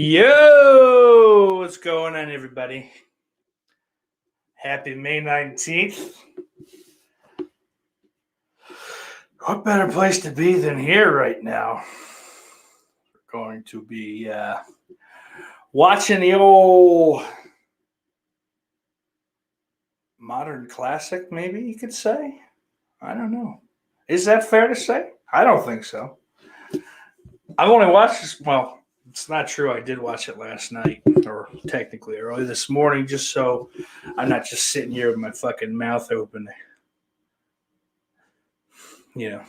Yo, what's going on, everybody? Happy May 19th. What better place to be than here right now? We're going to be watching the old modern classic, maybe you could say. I don't know. Is that fair to say? I don't think so. I've only watched this, well, it's not true. I did watch it last night, or technically early this morning, just so I'm not just sitting here with my fucking mouth open. But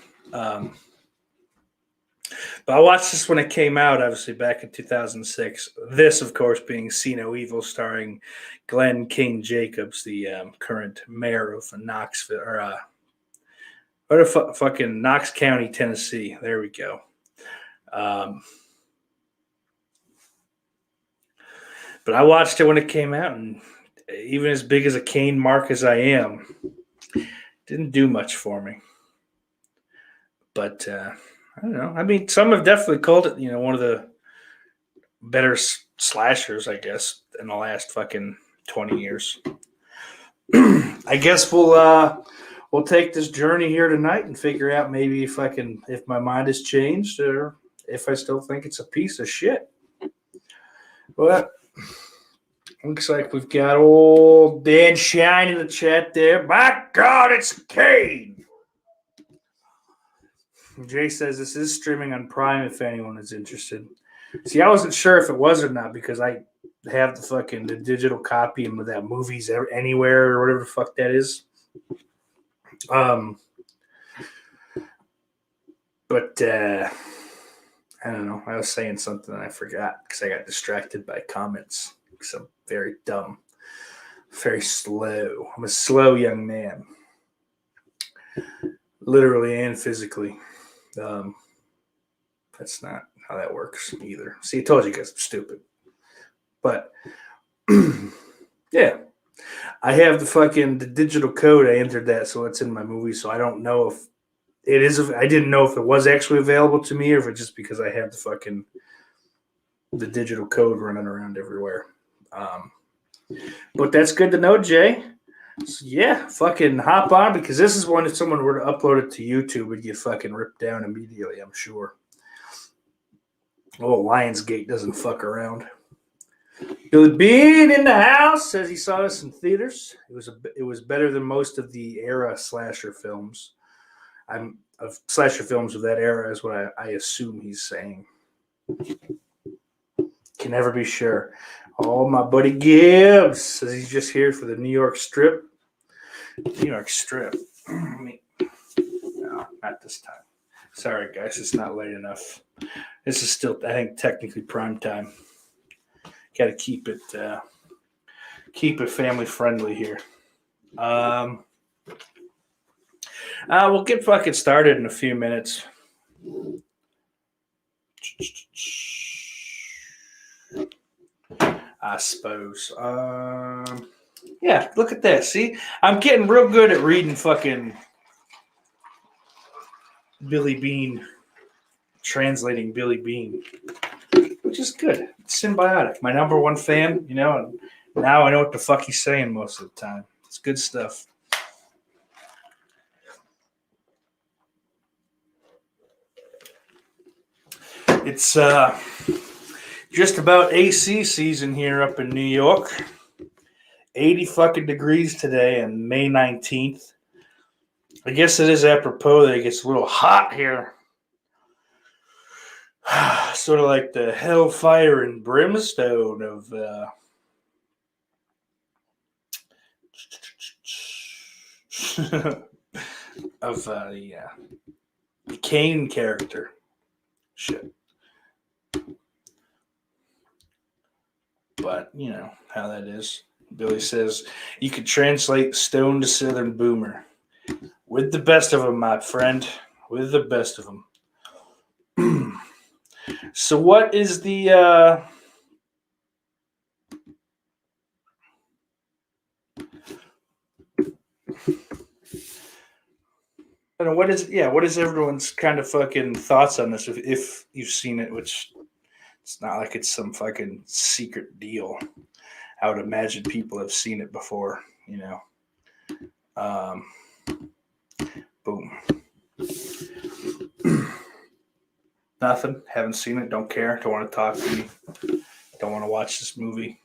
I watched this when it came out, obviously back in 2006. This, of course, being See No Evil, starring Glenn King Jacobs, the current mayor of Knoxville, or fucking Knox County, Tennessee. There we go. But I watched it when it came out, and even as big as a Kane mark as I am, didn't do much for me. But I don't know. I mean, some have definitely called it, one of the better slashers, I guess, in the last fucking 20 years. I guess we'll take this journey here tonight and figure out maybe if my mind has changed, or if I still think it's a piece of shit. But looks like we've got old Dan Shine in the chat there. My God, it's Kane. Jay says this is streaming on Prime if anyone is interested. See, I wasn't sure if it was or not because I have the digital copy and with that Movies Anywhere or whatever the fuck that is. But I don't know. I was saying something and I forgot because I got distracted by comments. Because I'm very dumb, very slow. I'm a slow young man, literally and physically. That's not how that works either. See, I told you guys I'm stupid. But yeah, I have the digital code. I entered that, so it's in my movie. So I don't know if it is. I didn't know if it was actually available to me, or if it's just because I have the digital code running around everywhere. But that's good to know, Jay. So yeah, fucking hop on, because this is one if someone were to upload it to YouTube, it'd get fucking ripped down immediately, I'm sure. Oh, Lionsgate doesn't fuck around. Billy Bean in the house says he saw this in theaters. It was better than most of the era slasher films. Of slasher films of that era is what I assume he's saying. Can never be sure. Oh, my buddy Gibbs says he's just here for the New York Strip. New York Strip. No, not this time. Sorry, guys. It's not late enough. This is still, I think, technically prime time. Got to keep it family friendly here. We'll get fucking started in a few minutes. I suppose. Yeah, look at that. See, I'm getting real good at reading fucking Billy Bean, translating Billy Bean, which is good. It's symbiotic. My number one fan, and now I know what the fuck he's saying most of the time. It's good stuff. It's just about AC season here up in New York. 80 fucking degrees today on May 19th. I guess it is apropos that it gets a little hot here. Sort of like the hellfire and brimstone of the Kane character. Shit. But you know how that is. Billy says you could translate Stone to Southern Boomer. With the best of them, my friend. With the best of them. So what is the I don't know, what is everyone's kind of fucking thoughts on this if you've seen it, which It's not like it's some fucking secret deal. I would imagine people have seen it before, you know. Boom. Nothing. Haven't seen it. Don't care. Don't want to talk to you. Don't want to watch this movie.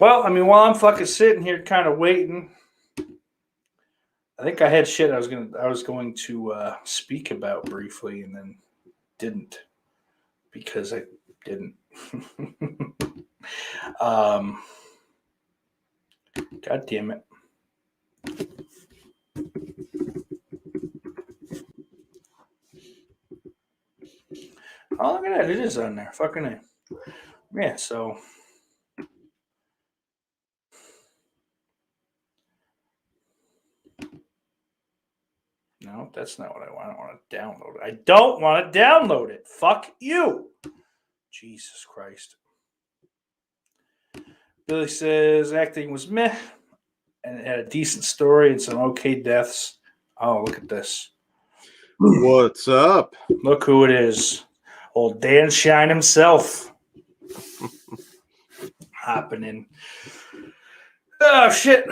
Well, I mean, while I'm fucking sitting here kind of waiting, I think I had shit I was going to speak about briefly and then didn't because I didn't. God damn it. Oh, look at that. It is on there. Fucking A. Yeah, so. No, that's not what I want. I don't want to download it. I don't want to download it. Fuck you. Jesus Christ. Billy says acting was meh and it had a decent story and some okay deaths. Oh, look at this. What's up? Look who it is. Old Dan Shine himself. Hopping in. Oh, shit.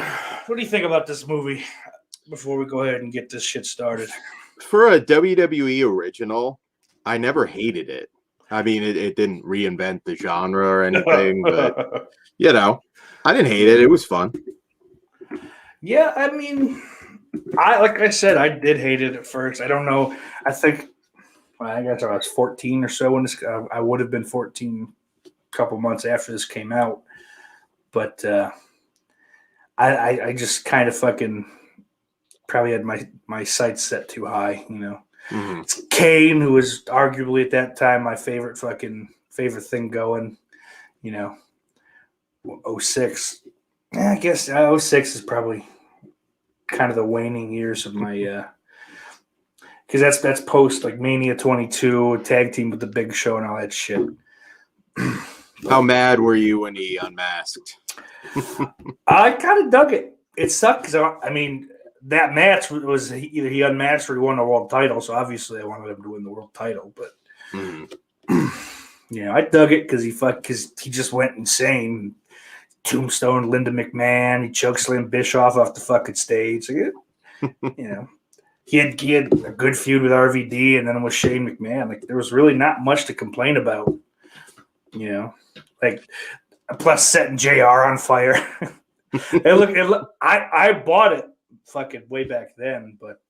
What do you think about this movie before we go ahead and get this shit started? For a WWE original, I never hated it. I mean, it didn't reinvent the genre or anything, but, you know, I didn't hate it. It was fun. Yeah, I mean, like I said, I did hate it at first. I don't know. I think, I guess I was 14 or so when this, I would have been 14 a couple months after this came out. But I just kind of fucking probably had my sights set too high, you know. Mm-hmm. It's Kane, who was arguably at that time my favorite thing going, you know. 06. Yeah, I guess 06 is probably kind of the waning years of my because that's post like Mania 22, tag team with the Big Show and all that shit. How mad were you when he unmasked? I kind of dug it. It sucked because I mean that match was either he unmatched or he won the world title. So obviously I wanted him to win the world title, but you know I dug it because he just went insane. Tombstone Linda McMahon, he chokeslammed Bischoff off the fucking stage. You know, he had a good feud with RVD and then with Shane McMahon. Like there was really not much to complain about. You know, like plus setting JR on fire. I bought it fucking way back then, but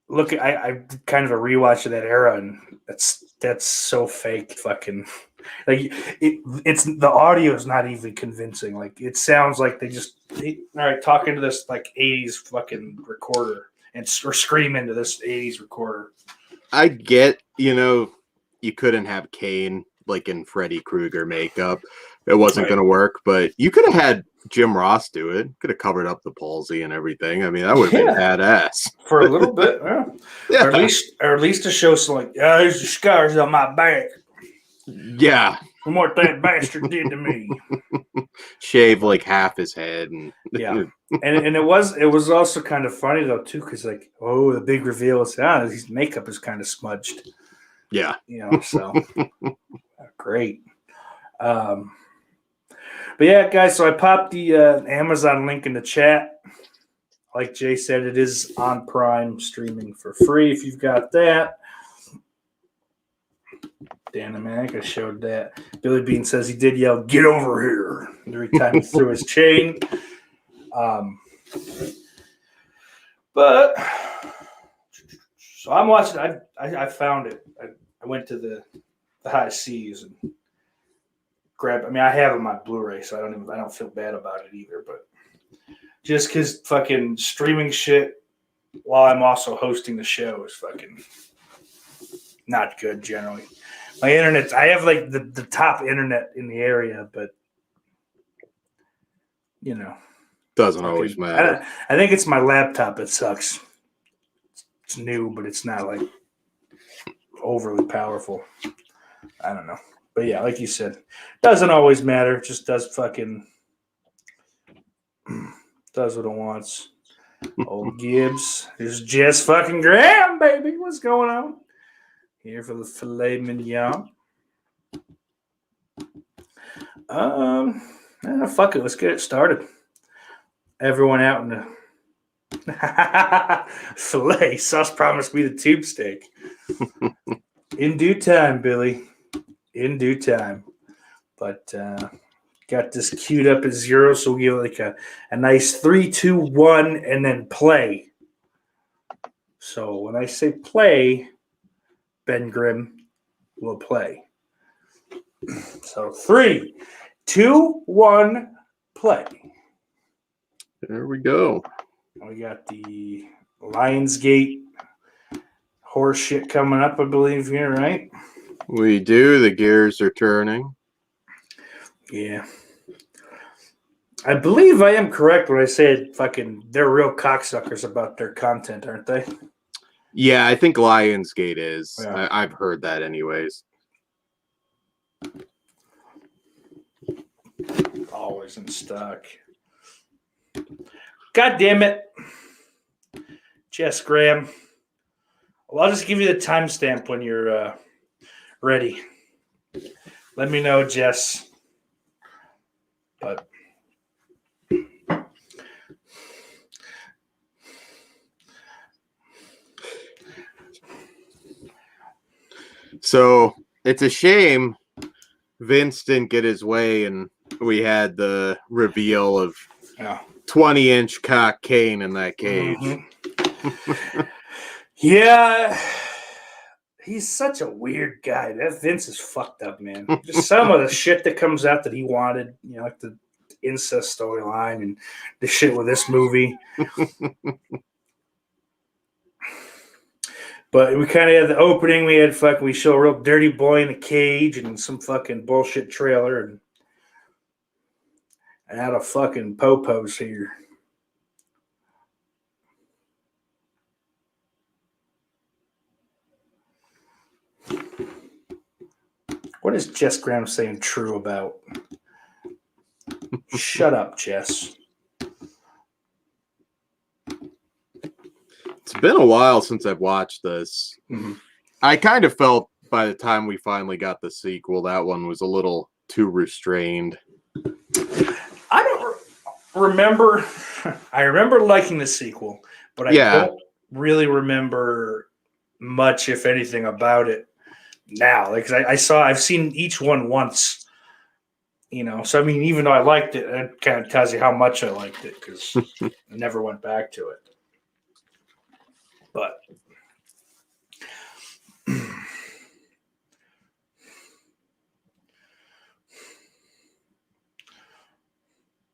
look, I did kind of a rewatch of that era, and that's so fake. Fucking like it's the audio is not even convincing. Like it sounds like they all right talking to this like 80s fucking recorder or scream into this 80s recorder. I get, you know, you couldn't have Kane like in Freddy Krueger makeup. It wasn't going to work, but you could have had Jim Ross do it. Could have covered up the palsy and everything. I mean, that would have been badass for a little bit. Yeah. Or at least to show some like, there's the scars on my back. Yeah. From what that bastard did to me. Shave like half his head and yeah. And it was also kind of funny though too, because like, the big reveal is his makeup is kind of smudged. Yeah. You know, so great. But yeah, guys, so I popped the Amazon link in the chat. Like Jay said, it is on Prime streaming for free if you've got that. Dan America showed that. Billy Bean says he did yell, "Get over here," every time he threw his chain. But so I'm watching. I found it. I went to the high seas and grabbed. I mean, I have it on my Blu-ray, so I don't feel bad about it either. But just because fucking streaming shit while I'm also hosting the show is fucking not good generally. My internet, I have like the top internet in the area, but you know, doesn't always matter. I think it's my laptop that sucks. It's new, but it's not like overly powerful. I don't know. But yeah, like you said, doesn't always matter. It just does fucking does what it wants. Old Gibbs. There's Jess fucking Graham, baby. What's going on? Here for the filet mignon. Fuck it. Let's get it started. Everyone out in the filet. Sauce promised me the tube steak. In due time, Billy. In due time. But got this queued up at 0, so we'll give it like a nice 3, 2, 1, and then play. So when I say play, Ben Grimm will play. So 3, 2, 1, play. There we go. We got the Lionsgate horse shit coming up, I believe, here, right? We do. The gears are turning. Yeah. I believe I am correct when I said fucking they're real cocksuckers about their content, aren't they? Yeah, I think Lionsgate is. Yeah. I've heard that anyways. Always in stock. God damn it. Jess Graham. Well, I'll just give you the timestamp when you're ready. Let me know, Jess. But so it's a shame Vince didn't get his way and we had the reveal of 20-inch cock Kane in that cage. Mm-hmm. Yeah. He's such a weird guy. That Vince is fucked up, man. Just some of the shit that comes out that he wanted, like the incest storyline and the shit with this movie. But we kind of had the opening. We show a real dirty boy in a cage and some fucking bullshit trailer and out of fucking popos here. What is Jess Graham saying true about? Shut up, Jess. It's been a while since I've watched this. Mm-hmm. I kind of felt by the time we finally got the sequel, that one was a little too restrained. I don't remember. I remember liking the sequel, but I don't really remember much, if anything, about it now. Like I've seen each one once. So I mean, even though I liked it, it kind of tells you how much I liked it because I never went back to it. But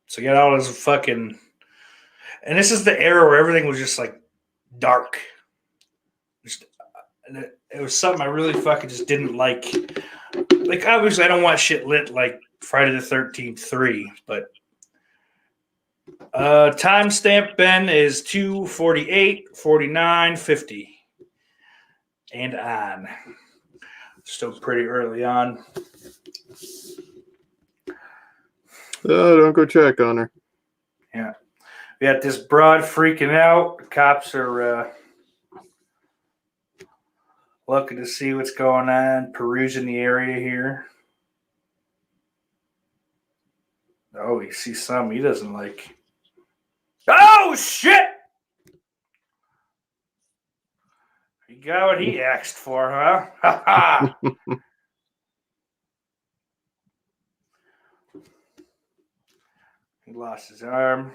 so you got all this fucking, and this is the era where everything was just like dark. It was something I really fucking just didn't like. Like obviously, I don't want shit lit like Friday the 13th 3, but timestamp Ben is 2:48, 49, 50. And on. Still pretty early on. Oh, don't go check on her. Yeah. We got this broad freaking out. The cops are looking to see what's going on, perusing the area here. Oh, he sees something he doesn't like. Oh, shit! He got what he asked for, huh? Ha ha! He lost his arm.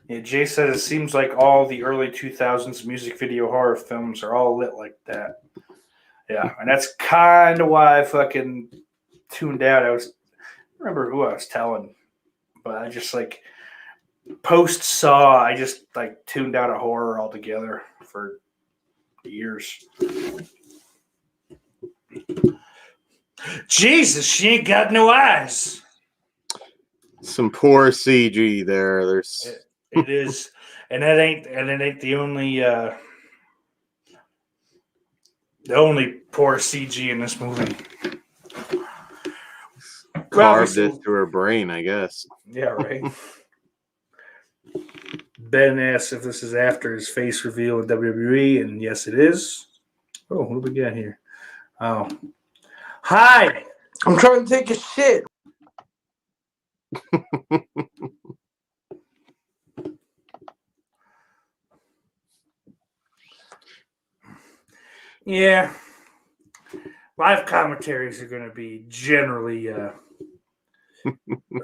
Yeah, Jay said it seems like all the early 2000s music video horror films are all lit like that. Yeah, and that's kind of why I fucking tuned out. I remember who I was telling, but I just like post Saw, I just like tuned out of horror altogether for years. Jesus, she ain't got no eyes. Some poor CG there. It is, and it ain't the only The only poor CG in this movie. Carved it to her brain, I guess. Yeah, right. Ben asks if this is after his face reveal in WWE, and yes, it is. Oh, what do we got here? Oh. Hi! I'm trying to take a shit. Yeah. Live commentaries are going to be generally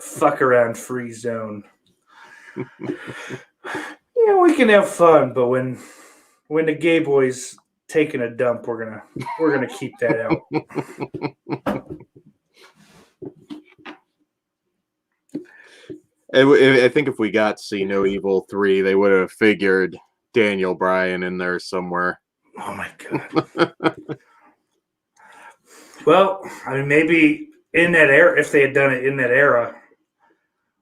fuck around free zone. Yeah, we can have fun, but when the gay boys taking a dump, we're gonna keep that out. I think if we got See No Evil 3, they would have figured Daniel Bryan in there somewhere. Oh my god. Well, I mean, maybe in that era, if they had done it in that era.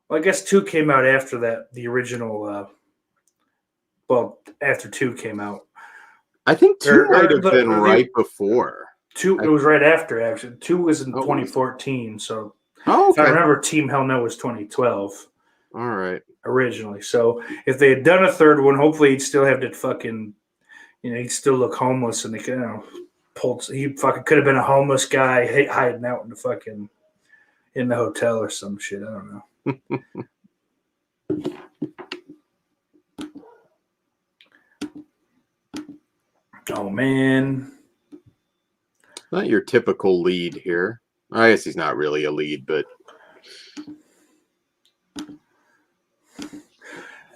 Well, I guess 2 came out after that. The original, after 2 came out. I think 2 might have been right before. 2, it was right after, actually. 2 was in 2014, so okay. if I remember, Team Hell No was 2012. All right. Originally. So if they had done a third one, hopefully he'd still have that fucking, he'd still look homeless, and they could, he fucking could have been a homeless guy hiding out in the fucking, in the hotel or some shit. I don't know. Oh, man. Not your typical lead here. I guess he's not really a lead, but...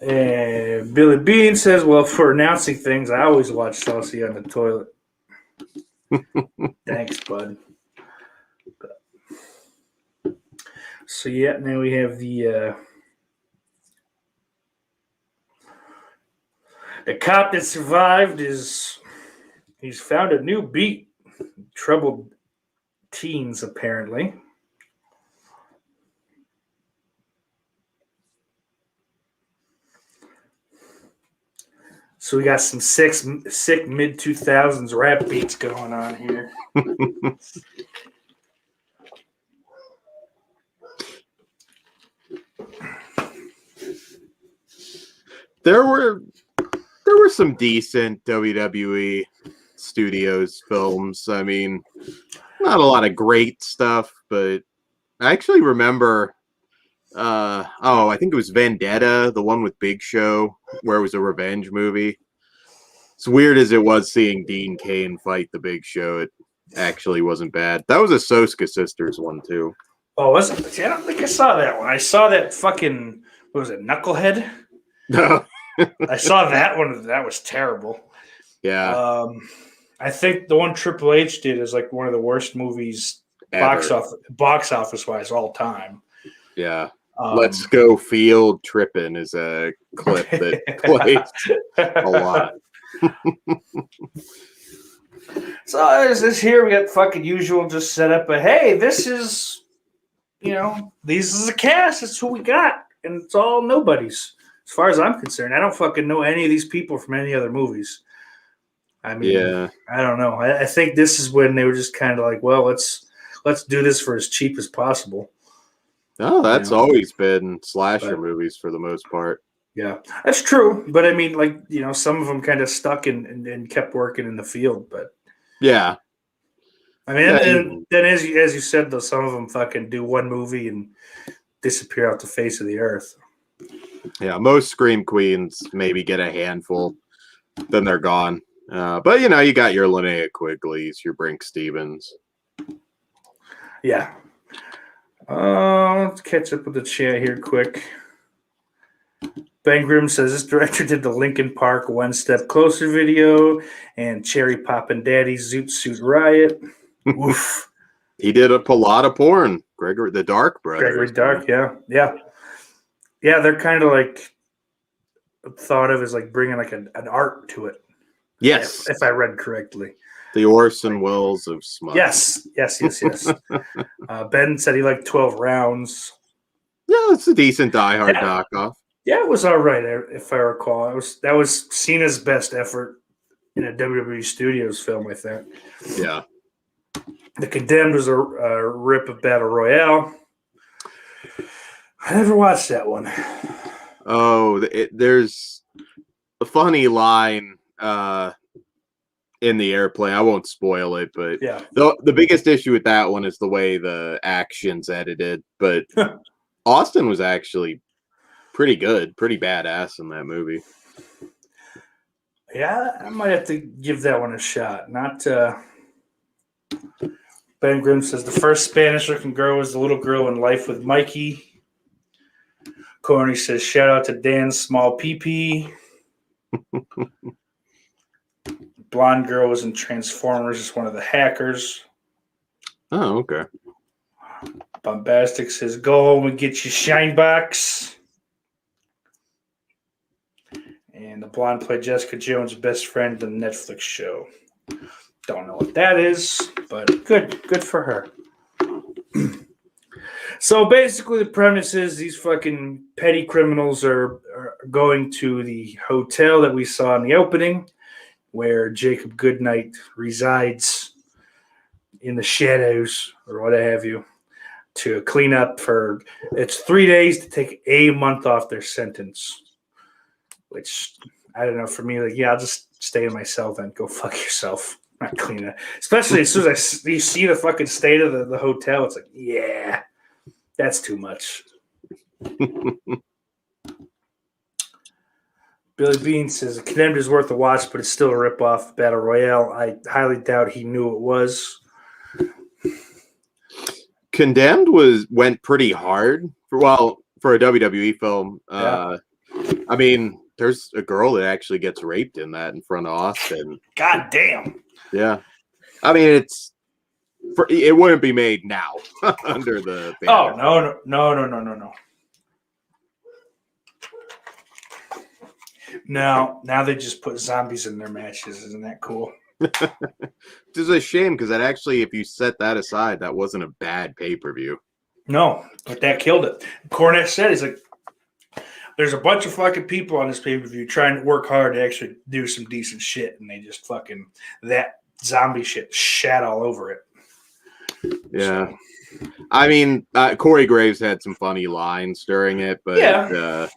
And Billy Bean says, well, for announcing things, I always watch Saucy on the toilet. Thanks, bud. So, yeah, now we have the cop that survived he's found a new beat. Troubled teens, apparently. So we got some sick mid-2000s rap beats going on here. There were some decent WWE Studios films. I mean, not a lot of great stuff, but I actually remember I think it was Vendetta, the one with Big Show, where it was a revenge movie. As weird as it was seeing Dean Cain fight the Big Show, it actually wasn't bad. That was a Soska Sisters one, too. Oh, was it? See, I don't think I saw that one. I saw that fucking, what was it, Knucklehead? No. I saw that one. That was terrible. Yeah. I think the one Triple H did is like one of the worst movies box office wise all time. Yeah. Let's Go Field Trippin' is a clip that plays a lot. So as this here, we got fucking usual just set up. But hey, this is, this is a cast. That's who we got, and it's all nobodies as far as I'm concerned. I don't fucking know any of these people from any other movies. I mean, yeah. I don't know. I think this is when they were just kind of like, well, let's do this for as cheap as possible. No, that's always been slasher movies for the most part. Yeah, that's true. But I mean, like, some of them kind of stuck and kept working in the field. But yeah, I mean, and then as you said, though, some of them fucking do one movie and disappear off the face of the earth. Yeah, most Scream Queens maybe get a handful, then they're gone. But you got your Linnea Quigleys, your Brink Stevens. Yeah. Let's catch up with the chat here quick. Ben Grimm says this director did the Linkin Park One Step Closer video and Cherry Poppin' Daddy's Zoot Suit Riot. Oof. He did a lot of porn. Gregory the Dark Brothers. Gregory Dark, yeah. They're kind of like thought of as like bringing like an art to it. Yes, if I read correctly. The Orson Welles of smut. Yes. Ben said he liked 12 Rounds. Yeah, it's a decent Die Hard knockoff. Yeah, it was all right, if I recall. That was Cena's best effort in a WWE Studios film, I think. Yeah. The Condemned was a rip of Battle Royale. I never watched that one. Oh, there's a funny line in the airplane. I won't spoil it, but Yeah. the biggest issue with that one is the way the action's edited. But Austin was actually pretty good, pretty badass in that movie. Yeah, I might have to give that one a shot. Not Ben Grimm says the first Spanish-looking girl was the little girl in Life with Mikey. Corny says shout out to Dan's small PP. Blonde girl was in Transformers as one of the hackers. Oh, okay. Bombastic says go home and get your shine box. And the blonde played Jessica Jones' best friend in the Netflix show. Don't know what that is, but good for her. So basically, the premise is these fucking petty criminals are going to the hotel that we saw in the opening, where Jacob Goodnight resides in the shadows or what have you, to clean up for. It's 3 days to take a month off their sentence. Which, I don't know, for me, like, yeah, I'll just stay in my cell then. Go fuck yourself. I'm not cleaning it. Especially as soon as you see the fucking state of the hotel, it's like, yeah, that's too much. Billy Bean says, Condemned is worth a watch, but it's still a ripoff of Battle Royale. I highly doubt he knew it was. Condemned went pretty hard for a WWE film. Yeah. I mean, there's a girl that actually gets raped in that in front of Austin. God damn. Yeah. I mean, it wouldn't be made now under the banner. Oh, no. Now they just put zombies in their matches. Isn't that cool? It's a shame because that actually, if you set that aside, that wasn't a bad pay-per-view. No, but that killed it. Cornette said, he's like, there's a bunch of fucking people on this pay-per-view trying to work hard to actually do some decent shit, and they just fucking, that zombie shit shat all over it. Yeah. So. I mean, Corey Graves had some funny lines during it, but yeah.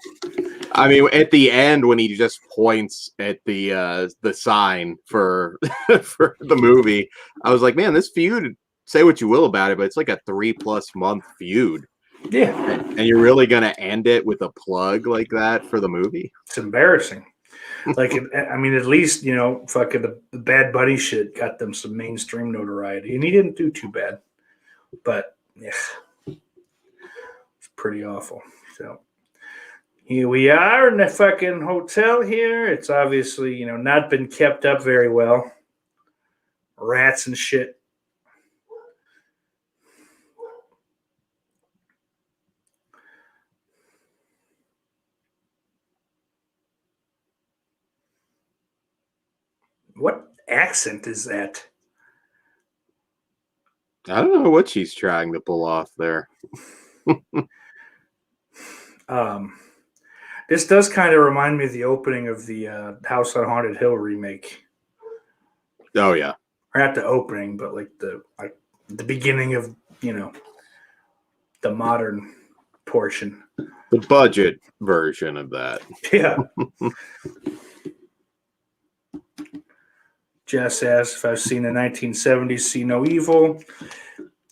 I mean, at the end when he just points at the sign for for the movie, I was like, man, this feud, say what you will about it, but it's like a 3+ month feud. Yeah. And you're really going to end it with a plug like that for the movie? It's embarrassing. Like, I mean, at least, you know, fucking the Bad Bunny shit got them some mainstream notoriety, and he didn't do too bad. But, yeah, it's pretty awful. So, here we are in the fucking hotel here. It's obviously, you know, not been kept up very well. Rats and shit. What accent is that? I don't know what she's trying to pull off there. This does kind of remind me of the opening of the House on Haunted Hill remake. Oh yeah, or not the opening, but like the beginning of, you know, the modern portion. The budget version of that. Yeah. Jess asks if I've seen the 1970s See No Evil.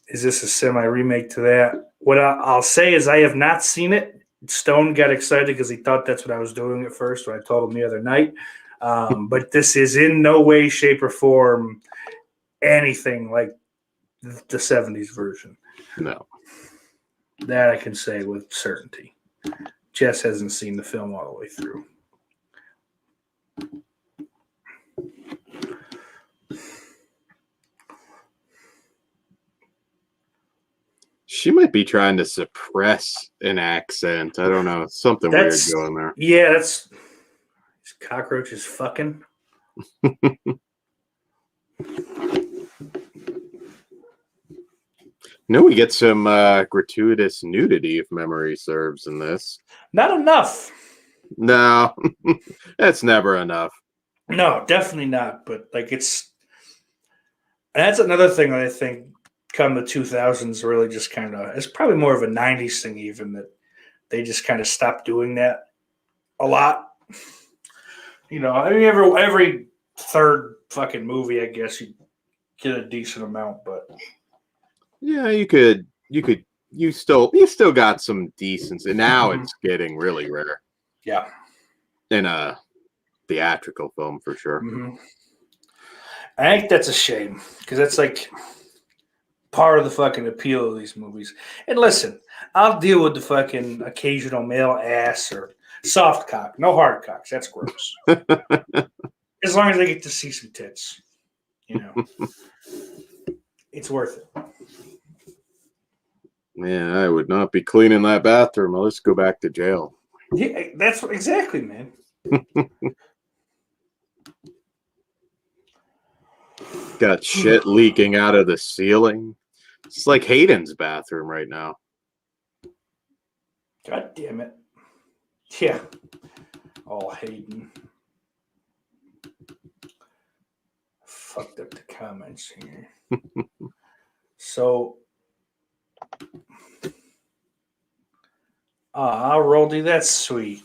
Is this a semi-remake to that? What I'll say is I have not seen it. Stone got excited because he thought that's what I was doing at first, when I told him the other night. But this is in no way, shape, or form anything like the 70s version. No. That I can say with certainty. Jess hasn't seen the film all the way through. She might be trying to suppress an accent. I don't know. Something weird going there. Yeah, that's cockroaches fucking. No, we get some gratuitous nudity, if memory serves, in this. Not enough. No, that's never enough. No, definitely not. But like that's another thing that I think come the 2000s really just kind of, it's probably more of a 90s thing even, that they just kind of stopped doing that a lot. I mean, every third fucking movie, I guess you get a decent amount, but Yeah, you still got some decency. Now it's getting really rare yeah. in a theatrical film for sure. Mm-hmm. I think that's a shame because that's like part of the fucking appeal of these movies. And listen, I'll deal with the fucking occasional male ass or soft cock, no hard cocks. That's gross. As long as I get to see some tits, it's worth it. Man, I would not be cleaning that bathroom. Let's go back to jail. Yeah, that's exactly, man. Got shit leaking out of the ceiling. It's like Hayden's bathroom right now. God damn it. Yeah. Oh, Hayden. Fucked up the comments here. So, Roldy, that's sweet.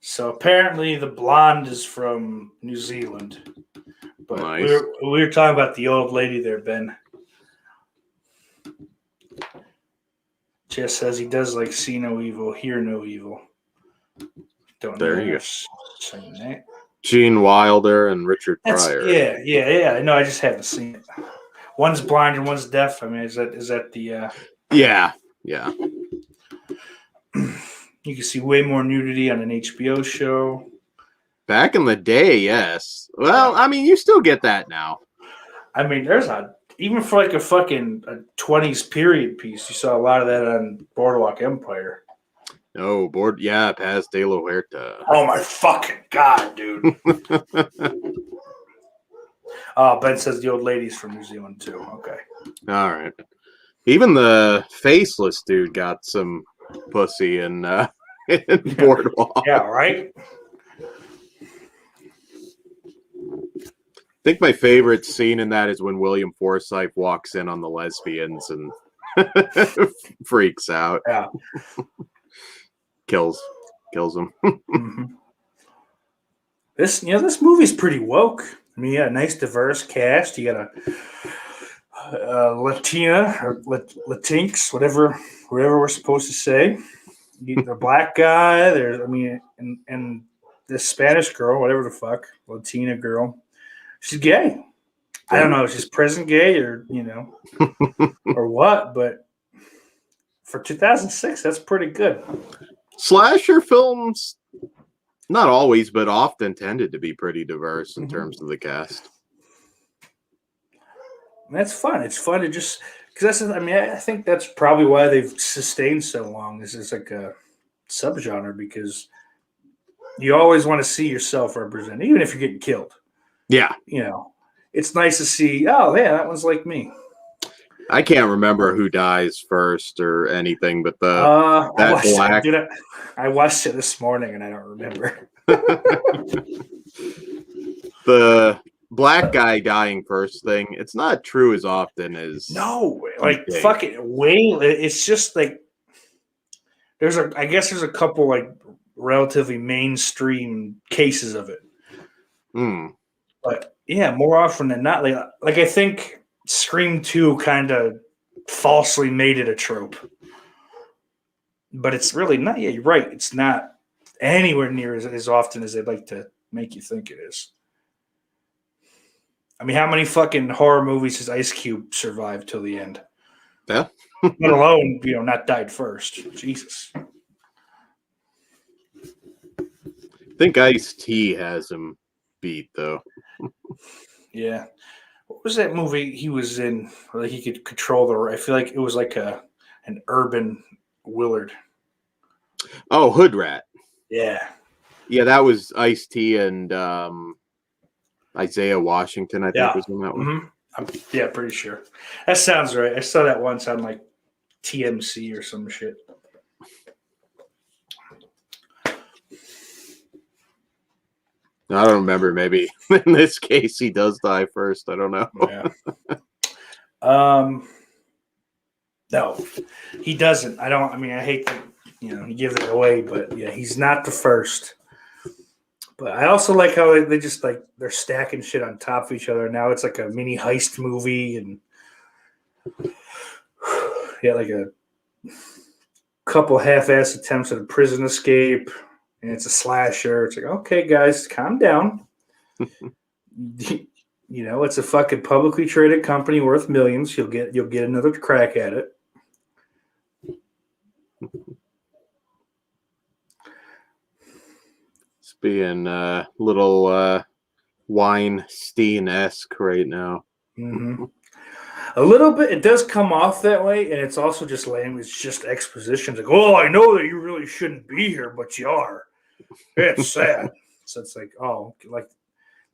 So apparently the blonde is from New Zealand. But Nice. we were talking about the old lady there, Ben. Jess says he does like see no evil, hear no evil. Don't know. There you go. Saying that. Gene Wilder and Richard Pryor. Yeah. I know. I just haven't seen it. One's blind and one's deaf. I mean, is that the? Yeah. You can see way more nudity on an HBO show. Back in the day, yes. Well, I mean, you still get that now. I mean, even for like a fucking 20s period piece, you saw a lot of that on Boardwalk Empire. No, Paz de la Huerta. Oh my fucking god, dude. Ben says the old lady's from New Zealand too. Okay. All right. Even the faceless dude got some pussy in Boardwalk. Yeah, right? I think my favorite scene in that is when William Forsythe walks in on the lesbians and freaks out. Yeah. Kills them. Mm-hmm. This movie's pretty woke. I mean, yeah, nice diverse cast. You got a Latina or Latinx, whatever we're supposed to say. The black guy. And this Spanish girl, whatever the fuck, Latina girl. She's gay. I don't know if she's present gay or or what, but for 2006, that's pretty good. Slasher films, not always, but often tended to be pretty diverse in terms of the cast. And that's fun. It's fun to just because I think that's probably why they've sustained so long. This is like a subgenre because you always want to see yourself represented, even if you're getting killed. Yeah. It's nice to see, oh, yeah, that one's like me. I can't remember who dies first or anything, but black. I watched it this morning and I don't remember. The black guy dying first thing, it's not true as often as fucking way. It's just like I guess there's a couple like relatively mainstream cases of it. But yeah, more often than not, like I think Scream 2 kind of falsely made it a trope. But it's really not. Yeah, you're right. It's not anywhere near as often as they'd like to make you think it is. I mean, how many fucking horror movies has Ice Cube survived till the end? Yeah. Let alone, not died first. Jesus. I think Ice-T has him beat, though. Yeah. What was that movie he was in where he could control I feel like it was like an urban Willard. Oh, Hood Rat. Yeah. Yeah, that was Ice-T and Isaiah Washington, I think was in that one. Mm-hmm. Yeah, pretty sure. That sounds right. I saw that once on like TMC or some shit. I don't remember. Maybe in this case he does die first. I don't know. Yeah. No, he doesn't. I mean, I hate that, he gives it away, but yeah, he's not the first. But I also like how they just they're stacking shit on top of each other. Now it's like a mini heist movie, and yeah, like a couple half-ass attempts at a prison escape, and it's a slasher. It's like, okay, guys, calm down. It's a fucking publicly traded company worth millions. You'll get another crack at it. It's being little Weinstein-esque right now. Mm-hmm. A little bit. It does come off that way, and it's also just lame. It's just exposition. It's like, oh, I know that you really shouldn't be here, but you are. It's sad. So it's like, oh, like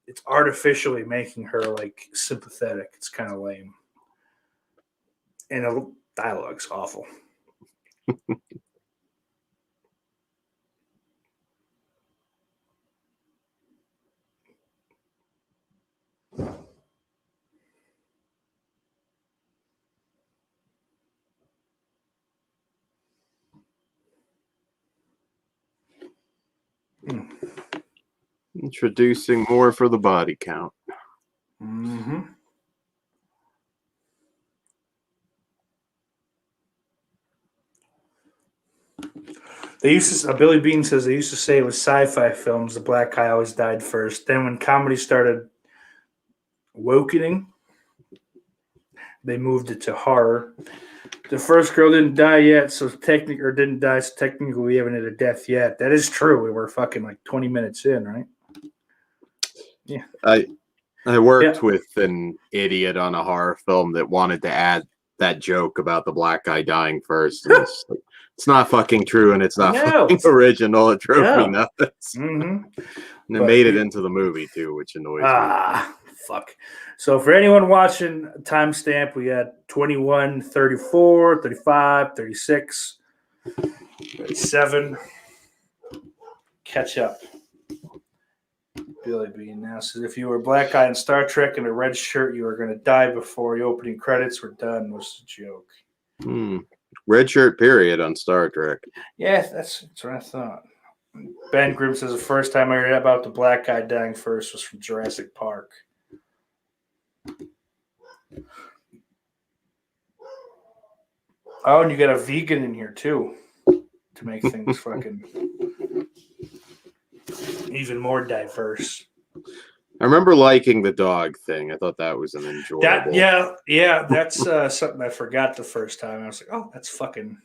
it's artificially making her like sympathetic. It's kind of lame, and the dialogue's awful. Introducing more for the body count. Mm-hmm. They used to. Billy Bean says they used to say it was sci-fi films. The black guy always died first. Then when comedy started awakening, they moved it to horror. The first girl didn't die yet, so technically we haven't had a death yet. That is true. We were fucking like 20 minutes in, right? Yeah. I worked with an idiot on a horror film that wanted to add that joke about the black guy dying first. And it's not fucking true, and it's not fucking original. It drove me nuts. Mm-hmm. And it made it into the movie too, which annoys me. Fuck. So for anyone watching, timestamp, we got 21, 34, 35, 36, 37. Catch up. Billy Bean now says, if you were a black guy in Star Trek in a red shirt, you were going to die before the opening credits were done, was the joke. Red shirt period on Star Trek. Yeah, that's what I thought. Ben Grimm says, the first time I heard about the black guy dying first was from Jurassic Park. Oh, and you got a vegan in here too to make things fucking even more diverse. I remember liking the dog thing. I thought that was an enjoyable. That's something I forgot the first time. I was like, oh, that's fucking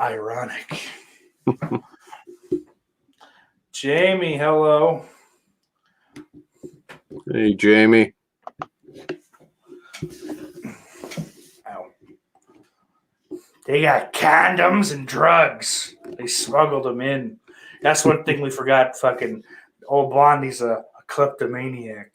ironic. Jamie, hello. Hey, Jamie. Ow. They got condoms and drugs. They smuggled them in. That's one thing we forgot. Fucking old Blondie's a kleptomaniac.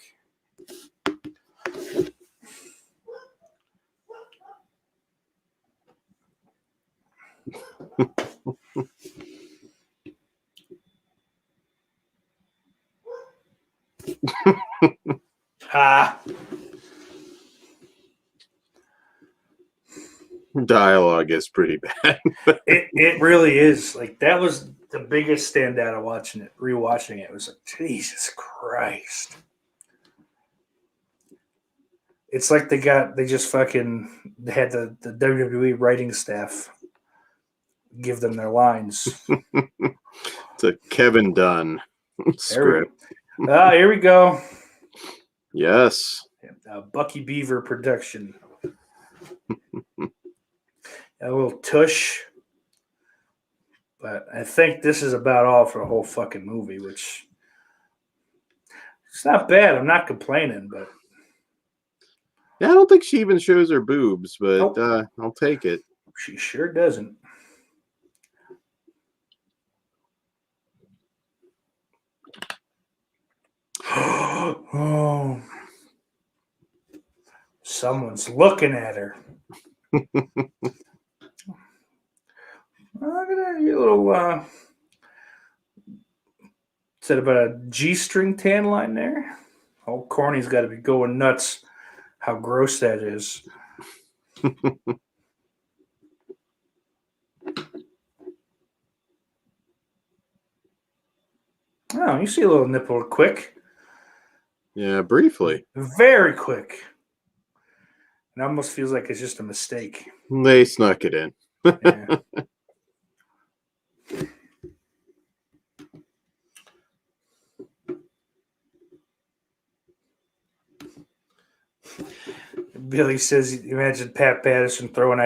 Dialogue is pretty bad. It really is. Like, that was the biggest standout of rewatching it. It was like, Jesus Christ. It's like they had the WWE writing staff give them their lines. It's a Kevin Dunn script. Here we go. Yes. Bucky Beaver production. A little tush. But I think this is about all for the whole fucking movie, which it's not bad. I'm not complaining, but yeah, I don't think she even shows her boobs, but nope. I'll take it. She sure doesn't. Oh, someone's looking at her. Look at that, you little said about a G-string tan line there. Old Corny's got to be going nuts. How gross that is. Oh, you see a little nipple quick. Yeah, briefly. Very quick. It almost feels like it's just a mistake. They snuck it in. Yeah. Billy says, imagine Pat Patterson throwing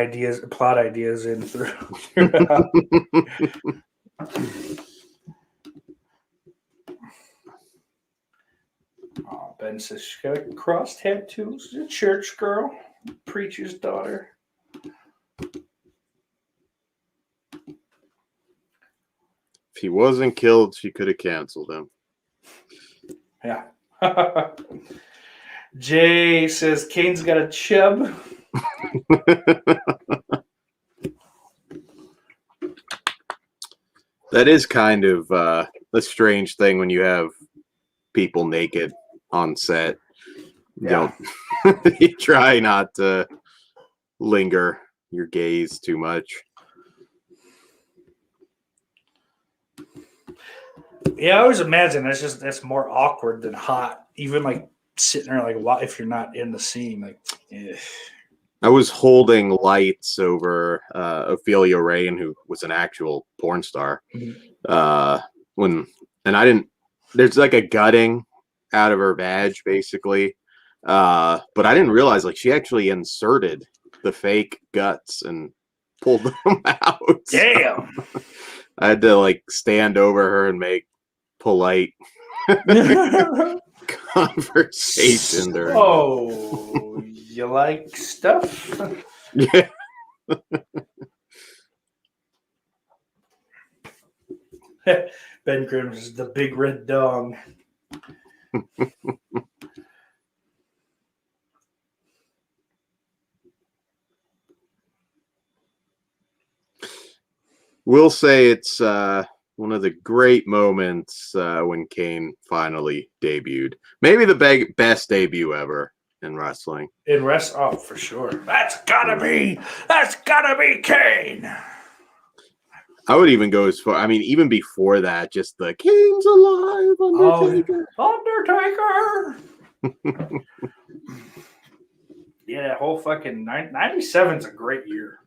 plot ideas in through. Oh, Ben says she got a cross tattoo. She's a church girl, preacher's daughter. If he wasn't killed, she could have canceled him. Yeah. Jay says Kane's got a chub. That is kind of a strange thing when you have people naked on set. Yeah. You try not to linger your gaze too much. Yeah, I always imagine that's more awkward than hot. Even like sitting there, like if you're not in the scene, like. I was holding lights over Ophelia Rain, who was an actual porn star. Mm-hmm. I didn't. There's like a gutting out of her vag, basically. But I didn't realize like she actually inserted the fake guts and pulled them out. Damn. So I had to like stand over her and make polite conversation during. Oh, you like stuff? Yeah. Ben Grimm's is the big red dong. We'll say it's one of the great moments when Kane finally debuted. Maybe the best debut ever in wrestling. Oh, for sure. That's gotta be Kane. I would even go as far. I mean, even before that, just the Kane's alive, Undertaker. Undertaker. Yeah, that whole fucking 97's a great year.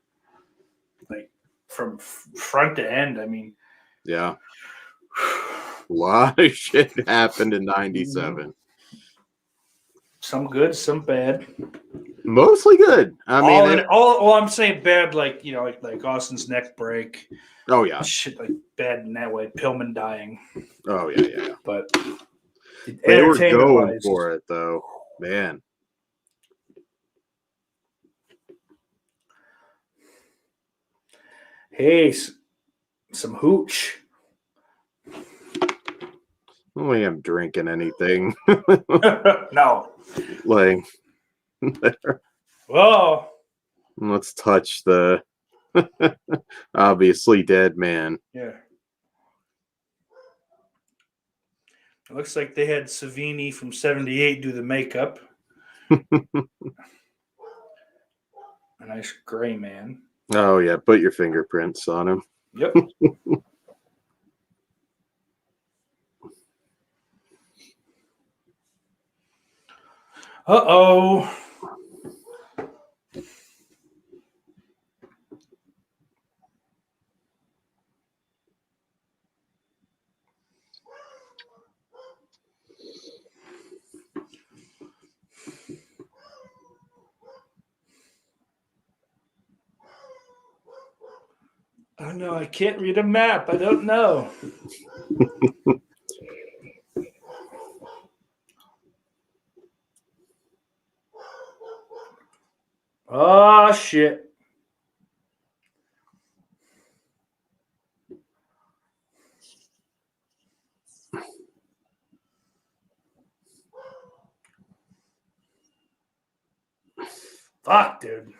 Like from front to end. I mean, yeah, a lot of shit happened in '97. Some good, some bad. Mostly good. I mean, all I'm saying bad, like like Austin's neck break. Oh yeah, shit like bad in that way. Pillman dying. Oh yeah. But they were going for it though, man. Hey, some hooch. I don't think I'm drinking anything. No. Like, well, let's touch the obviously dead man. Yeah. It looks like they had Savini from '78 do the makeup. A nice gray man. Oh yeah, put your fingerprints on him. Yep. Uh-oh. Oh no, I can't read a map. I don't know. Oh shit. Fuck, dude.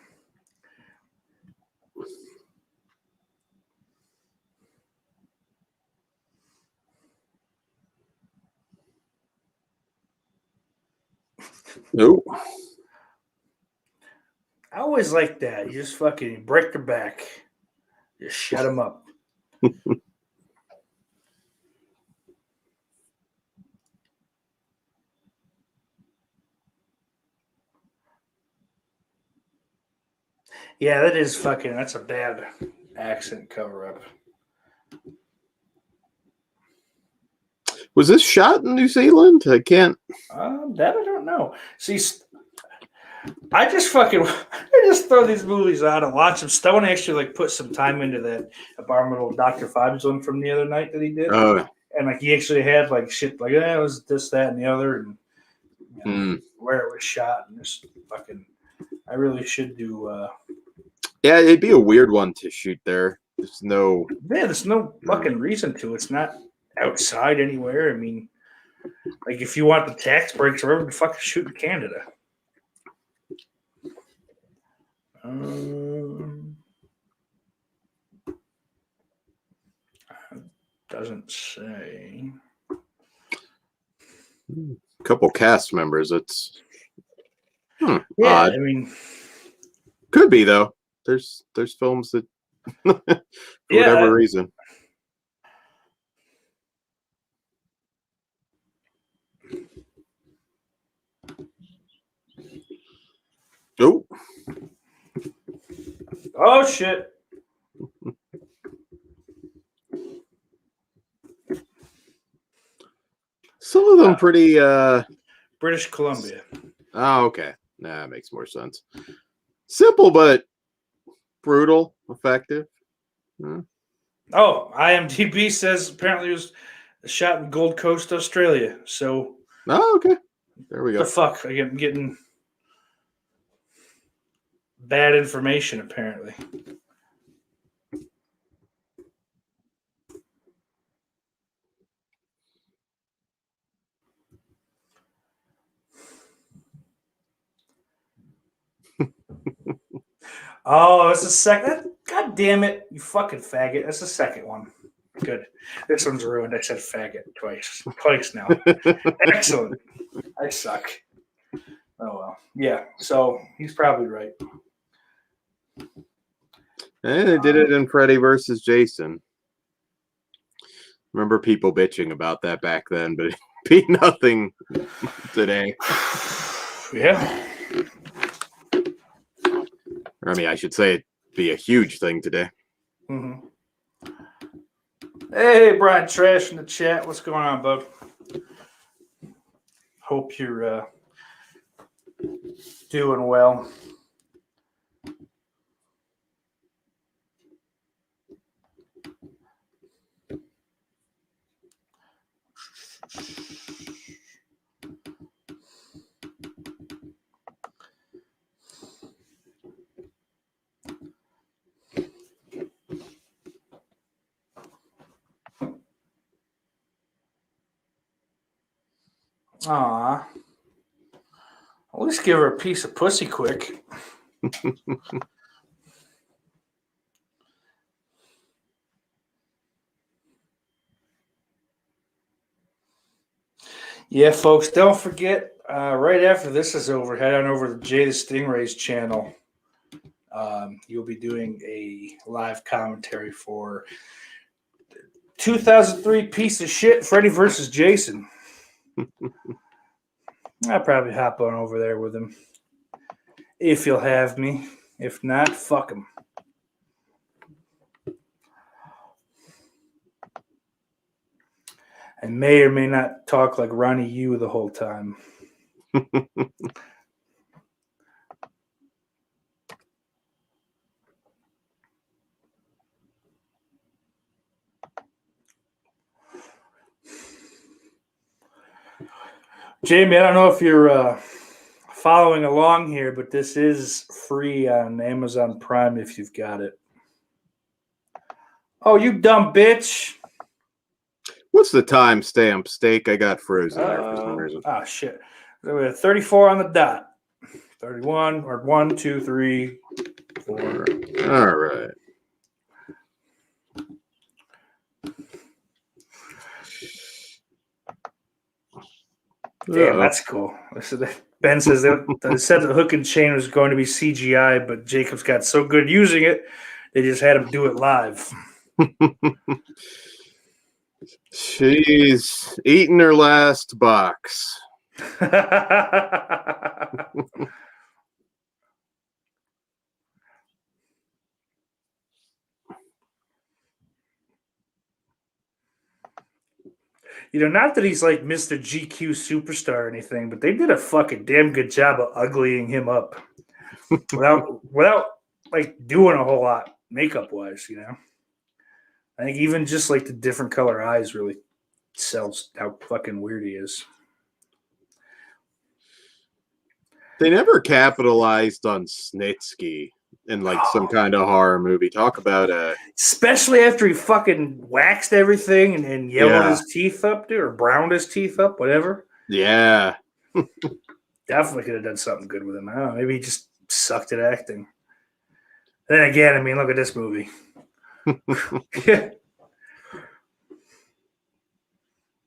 Nope. I always like that. You just fucking break their back. Just shut them up. Yeah, that is fucking. That's a bad accent cover up. Was this shot in New Zealand? I can't. That I don't know. See, I just fucking. I just throw these movies on and watch them. Stone actually like put some time into that abominable Dr. Phibes one from the other night that he did, Oh, and like he actually had like shit like it was this, that, and the other, and you know, where it was shot, and just fucking. I really should do. yeah, it'd be a weird one to shoot there. There's no. Yeah, there's no fucking reason to. It's not outside anywhere. I mean, like if you want the tax breaks, wherever the fuck shoot in Canada. Doesn't say. A couple cast members. It's Yeah, odd. I mean, Could be though. There's films that for whatever reason. Oh, oh shit. some of them pretty. British Columbia. Oh, okay. Nah, that makes more sense. Simple but brutal, effective. Oh, IMDb says apparently it was shot in Gold Coast, Australia. So, Oh, okay. There we what go. the fuck? I'm getting bad information apparently. Oh, it's the second. God damn it, you fucking faggot. That's the second one. Good. This one's ruined. I said faggot twice. Twice now. Excellent. I suck. Oh, well. Yeah, so he's probably right. And they did it in Freddy versus Jason. Remember people bitching about that back then, but it'd be nothing today. Yeah. I mean, I should say it'd be a huge thing today. Mm-hmm. Hey, Brian Trash in the chat. What's going on, bud? Hope you're doing well. Aw. At least give her a piece of pussy quick. Yeah, folks, don't forget, right after this is over, head on over to Jay the Stingray's channel. You'll be doing a live commentary for 2003 piece of shit Freddy versus Jason. I'll probably hop on over there with him. If you'll have me. If not, fuck him. I may or may not talk like Ronnie Yu the whole time. Jamie, I don't know if you're following along here, but this is free on Amazon Prime if you've got it. Oh, you dumb bitch. What's the timestamp, Steak? I got frozen there for some reason. Oh, shit. We're at 34 on the dot. 31 or 1, 2, 3, 4. All right. Damn, that's cool. Ben says they said the hook and chain was going to be CGI, but Jacobs got so good using it, they just had him do it live. She's eating her last box. Not that he's like Mr. GQ superstar or anything, but they did a fucking damn good job of uglying him up without like doing a whole lot makeup wise. I think even just like the different color eyes really sells how fucking weird he is. They never capitalized on Snitsky in like some kind of horror movie. Talk about especially after he fucking waxed everything and yellowed his teeth up, dude, or browned his teeth up, whatever. Yeah. Definitely could have done something good with him. I don't know. Maybe he just sucked at acting. Then again, I mean, look at this movie.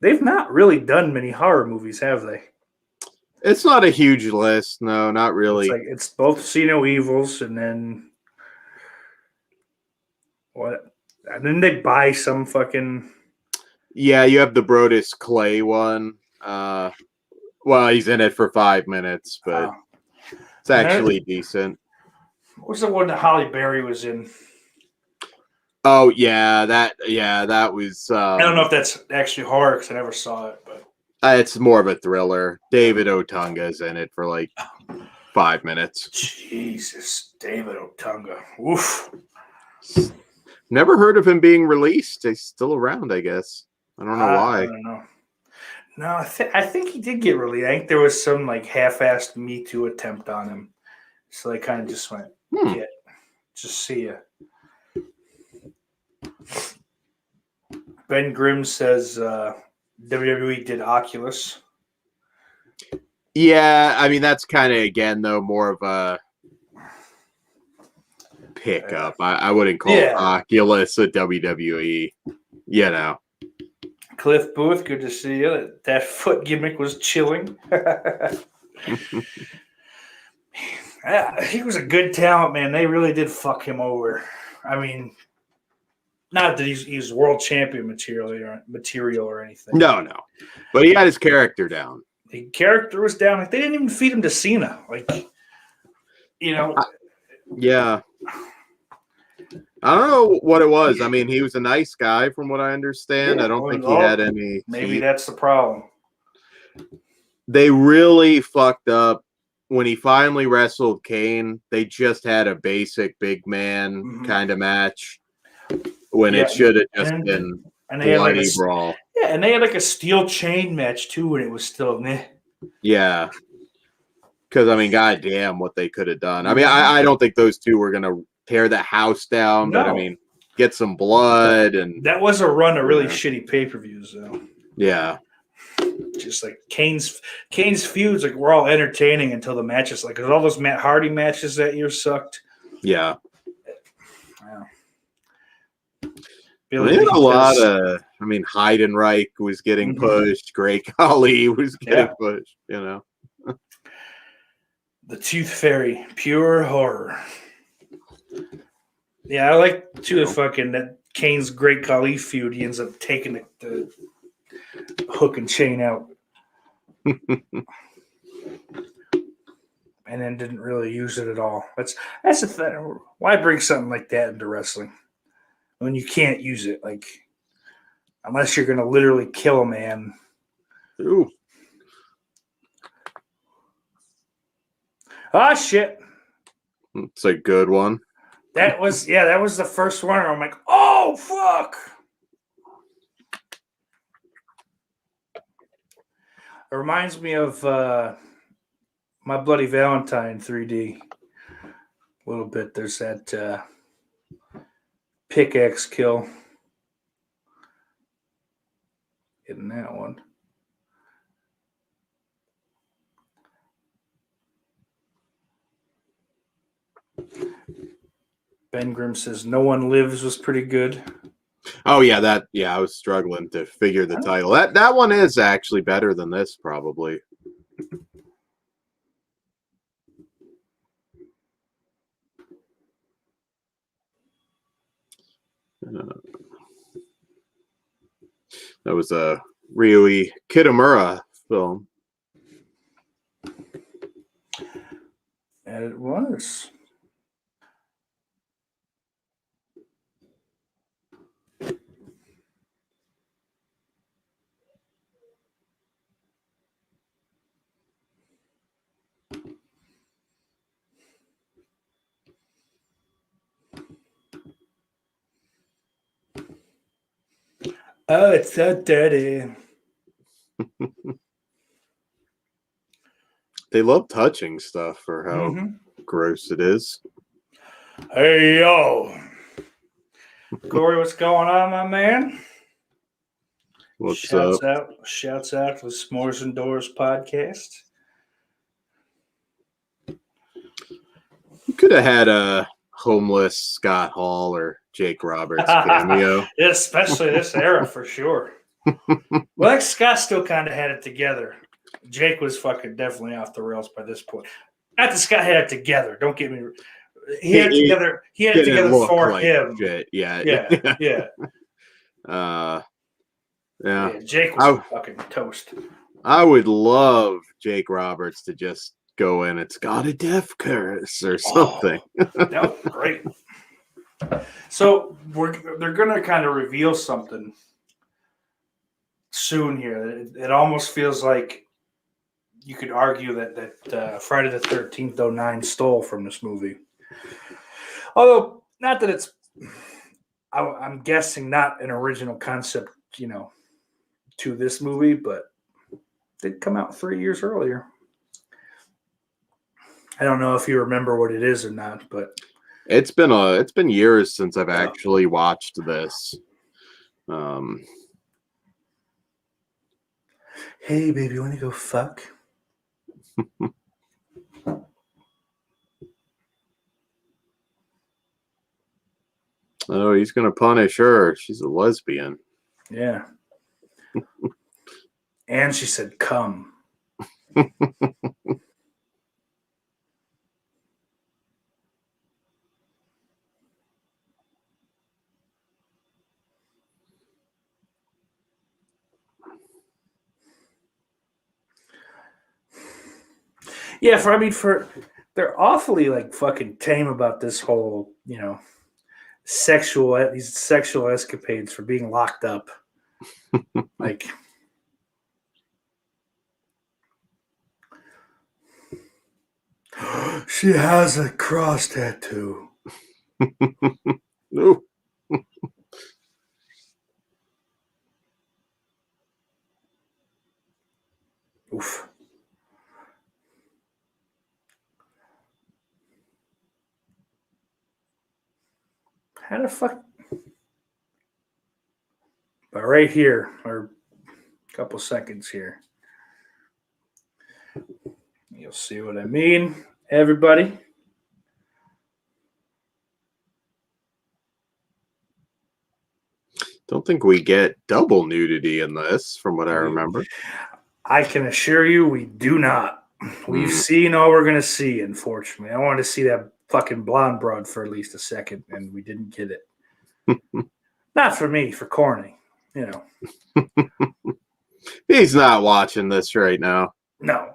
They've not really done many horror movies, have they? It's not a huge list. No, not really. It's both See No Evils and then what? And then they buy some fucking. Yeah, you have the Brodus Clay one. Well, he's in it for 5 minutes, but it's actually decent. What was the one that Halle Berry was in? Oh yeah, that was. I don't know if that's actually horror because I never saw it, but it's more of a thriller. David Otunga is in it for like 5 minutes. Jesus, David Otunga. Oof. Never heard of him being released. He's still around, I guess. I don't know why. I don't know. No, I think he did get released. I think there was some like half-assed Me Too attempt on him, so they kind of just went, "Yeah, just see ya." Ben Grimm says WWE did Oculus. Yeah, I mean that's kind of again though more of a pickup. I wouldn't call Oculus a WWE. Cliff Booth, good to see you. That foot gimmick was chilling. He was a good talent, man. They really did fuck him over. I mean, not that he's world champion material or anything. No. But he had his character down. The character was down. Like, they didn't even feed him to Cena. Yeah. I don't know what it was. I mean, he was a nice guy from what I understand. I don't think he had any. Maybe that's the problem. They really fucked up when he finally wrestled Kane. They just had a basic big man kind of match when it should have just been bloody brawl. Yeah, and they had like a steel chain match too when it was still meh. Yeah. Because, I mean, goddamn what they could have done. I mean, I don't think those two were going to tear the house down, but I mean, get some blood. And that was a run of really shitty pay-per-views, though. Yeah. Just like Kane's feuds, like we're all entertaining until the matches. Like, 'cause all those Matt Hardy matches that year sucked. Yeah. Wow. They had a lot of. I mean, Heidenreich was getting pushed. Great Khali was getting pushed. The Tooth Fairy, pure horror. Yeah, I like too that Kane's Great Khali feud. He ends up taking the hook and chain out, and then didn't really use it at all. That's the thing. Why bring something like that into wrestling when you can't use it? Like, unless you're going to literally kill a man. Ooh. Oh shit! It's a good one. That was the first one. I'm like, oh fuck! It reminds me of My Bloody Valentine 3D. A little bit. There's that pickaxe kill in that one. Ben Grimm says No One Lives was pretty good. Oh yeah, I was struggling to figure the title. That one is actually better than this, probably. That was a Ryuichi Kitamura film. And it was. Oh, it's so dirty. They love touching stuff for how Mhm. gross it is. Hey, yo. Corey, what's going on, my man? What's Shouts up? Shouts out to the S'mores and Doors podcast. You could have had a homeless Scott Hall or Jake Roberts cameo. Especially this era, for sure. Well, like Scott still kind of had it together. Jake was fucking definitely off the rails by this point. Not that Scott had it together. Don't get me. He had it together. He had it Didn't together look for like him. shit. Yeah. Yeah, yeah. Yeah. Yeah, Jake was fucking toast. I would love Jake Roberts to just go in. It's got a death curse or something. That was great. So they're gonna kind of reveal something soon here. It almost feels like you could argue that Friday the 13th 09 stole from this movie. Although, not that it's, I'm guessing not an original concept, to this movie, but it did come out 3 years earlier. I don't know if you remember what it is or not, but it's been years since I've actually watched this. Hey, baby, you want to go fuck? Oh, he's gonna punish her. She's a lesbian. Yeah. And she said, come. Yeah, they're awfully like fucking tame about this whole, these sexual escapades for being locked up. Like, she has a cross tattoo. Ooh. Oof. How the fuck? But right here, or a couple seconds here, you'll see what I mean, everybody. Don't think we get double nudity in this, from what I remember. I can assure you we do not. We've seen all we're going to see, unfortunately. I wanted to see that fucking blonde broad for at least a second, and we didn't get it. Not for me, for Corny, He's not watching this right now. No.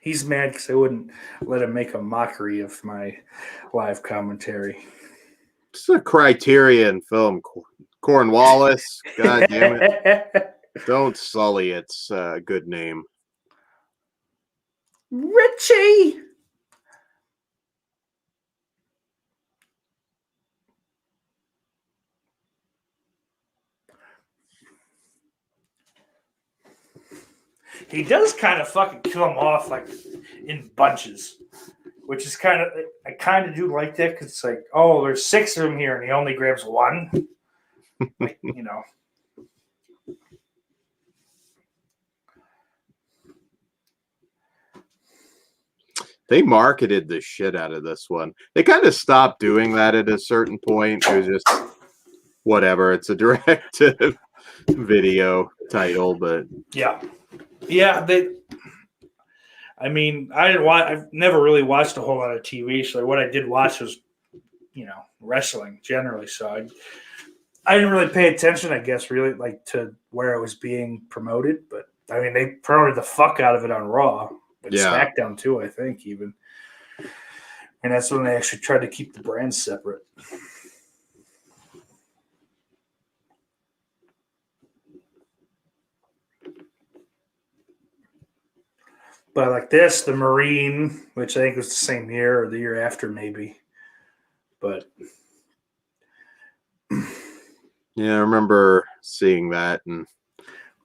He's mad because I wouldn't let him make a mockery of my live commentary. It's a Criterion film. Cornwallis, god damn it. Don't sully its good name. Richie! He does kind of fucking kill him off like in bunches, which is I kind of do like that because it's like, oh, there's 6 of them here and he only grabs one. Like, They marketed the shit out of this one. They kind of stopped doing that at a certain point. It was just whatever. It's a direct video title, but yeah. I mean, I've never really watched a whole lot of TV, so what I did watch was, wrestling generally. So I didn't really pay attention, I guess, really like to where it was being promoted. But I mean, they promoted the fuck out of it on Raw and Yeah. SmackDown too, I think even. And that's when they actually tried to keep the brands separate. But like this, the Marine, which I think was the same year or the year after, maybe. But Yeah, I remember seeing that in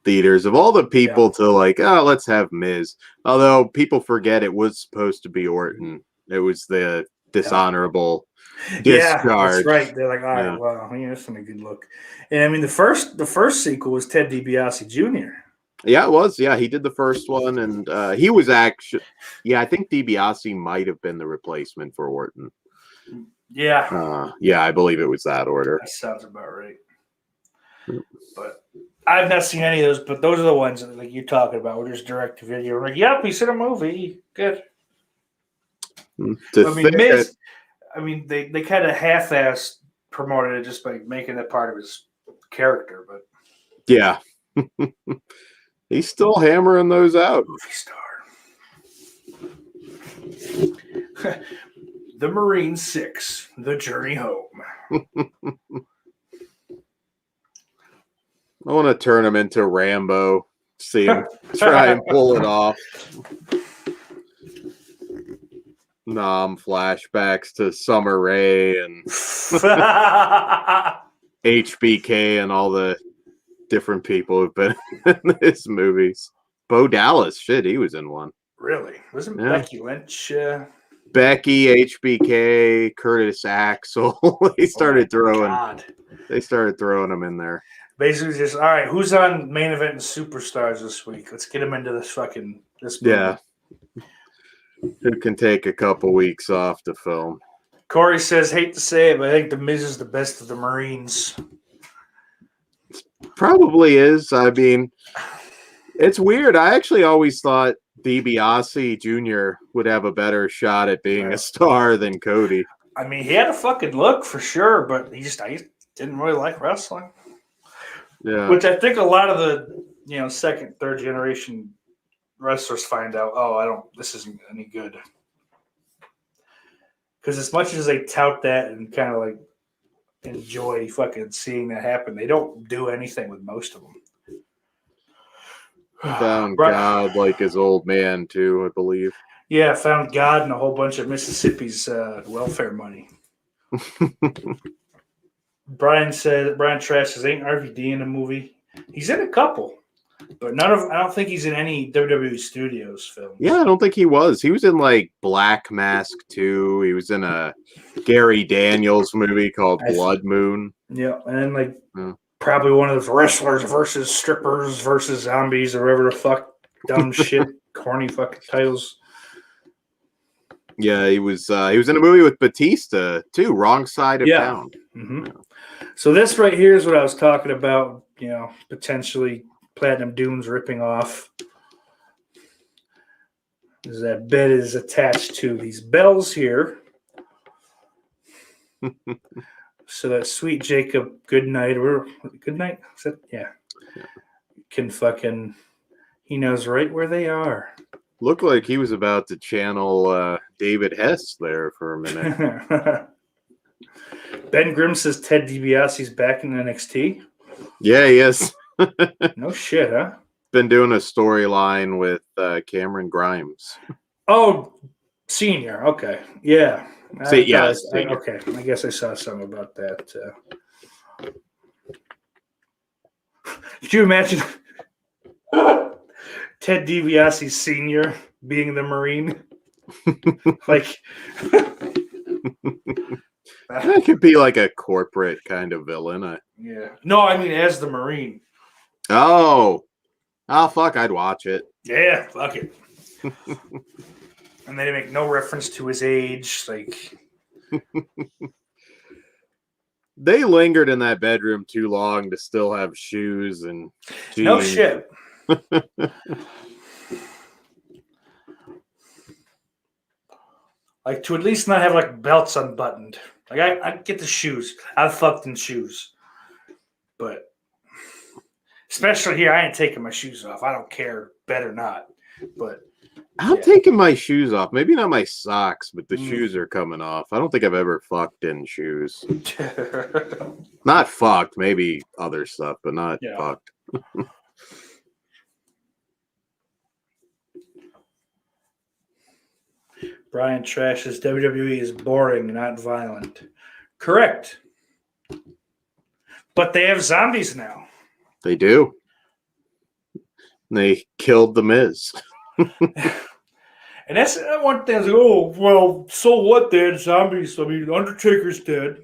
theaters of all the people to like, oh, let's have Miz. Although people forget it was supposed to be Orton. It was the dishonorable discharge. Yeah, that's right. They're like, all right, Yeah. well, that's not a good look. And I mean, the first sequel was Ted DiBiase Jr. Yeah, it was. Yeah, he did the first one, and he was actually. Yeah, I think DiBiase might have been the replacement for Orton. Yeah, Yeah, I believe it was that order. that sounds about right. But I've not seen any of those. But those are the ones that, like you're talking about. We're just direct to video. We're like, yep, he's in a movie. Good. I mean, Miz. I mean, they kind of half-assed promoted it just by making that part of his character, but yeah, he's still hammering those out. movie star. The Marine 6, The Journey Home. I want to turn him into Rambo. See him try and pull it off. Flashbacks to Summer Rae and HBK and all the different people who've been in his movies. Bo Dallas, shit, he was in one. Really? Wasn't Yeah. Becky Lynch? Becky, HBK, Curtis Axel. They started throwing them in there. Basically, just all right. Who's on main event and superstars this week? Let's get him into this movie. Yeah. Who can take a couple weeks off to film? Corey says, hate to say it, but I think the Miz is the best of the Marines. Probably is. I mean, it's weird. I actually always thought DiBiase Jr. would have a better shot at being a star than Cody. I mean, he had a fucking look for sure, but I just didn't really like wrestling. Yeah. Which I think a lot of the second, third generation wrestlers find out, this isn't any good. Because as much as they tout that and kind of like enjoy fucking seeing that happen, they don't do anything with most of them. Found God like his old man too, I believe. Yeah, found God and a whole bunch of Mississippi's welfare money. Brian Trash says, ain't RVD in a movie? He's in a couple, but I don't think he's in any WWE Studios films. Yeah, I don't think he was. He was in like Black Mask 2. He was in a Gary Daniels movie called Blood Moon. Yeah, and then probably one of those wrestlers versus strippers versus zombies or whatever the fuck dumb shit, corny fucking titles. Yeah, he was in a movie with Batista too, Wrong Side of Town. Mm-hmm. So this right here is what I was talking about, potentially Platinum Dunes ripping off. Is that bed is attached to these bells here. So that sweet Jacob Goodnight, is that? Yeah. He knows right where they are. Looked like he was about to channel David Hess there for a minute. Ben Grimm says Ted DiBiase's back in NXT. Yeah, he is. No shit, huh? Been doing a storyline with Cameron Grimes. Oh, senior. Okay. Yeah. Senior. Okay. I guess I saw something about that. Could you imagine Ted DiBiase Sr. being the Marine? That could be like a corporate kind of villain. Yeah. No, I mean as the Marine. Oh, fuck, I'd watch it. Yeah, fuck it. And they make no reference to his age. They lingered in that bedroom too long to still have shoes and jeans. No shit. To at least not have belts unbuttoned. Like I get the shoes. I've fucked in shoes, but especially here, I ain't taking my shoes off. I don't care, better not. But I'm yeah. taking my shoes off. Maybe not my socks, but the Mm. shoes are coming off. I don't think I've ever fucked in shoes. Not fucked, maybe other stuff, but not Yeah. fucked. Brian trashes WWE is boring, not violent. Correct. But they have zombies now. They do. They killed the Miz. And that's one thing. Like, oh, well, so what then? Zombies. I mean, Undertaker's dead.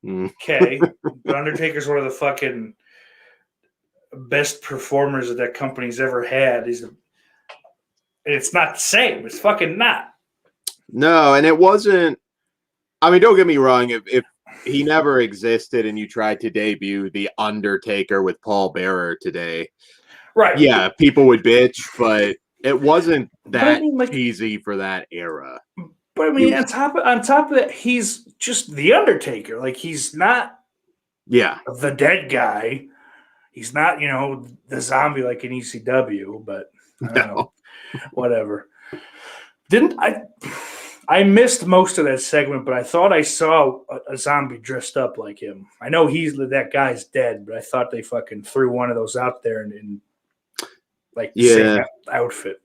Mm. Okay. But Undertaker's one of the fucking best performers that company's ever had. It's not the same. It's fucking not. No, and it wasn't. I mean, don't get me wrong. If he never existed and you tried to debut the Undertaker with Paul Bearer today, Right. yeah, people would bitch, but it wasn't But I that mean, like- cheesy for that era. But I mean, on top of that, he's just the Undertaker. Like, he's not Yeah, the dead guy. He's not, the zombie like in ECW, but I don't know. Whatever. I missed most of that segment, but I thought I saw a zombie dressed up like him. I know that guy's dead, but I thought they fucking threw one of those out there in like the same outfit.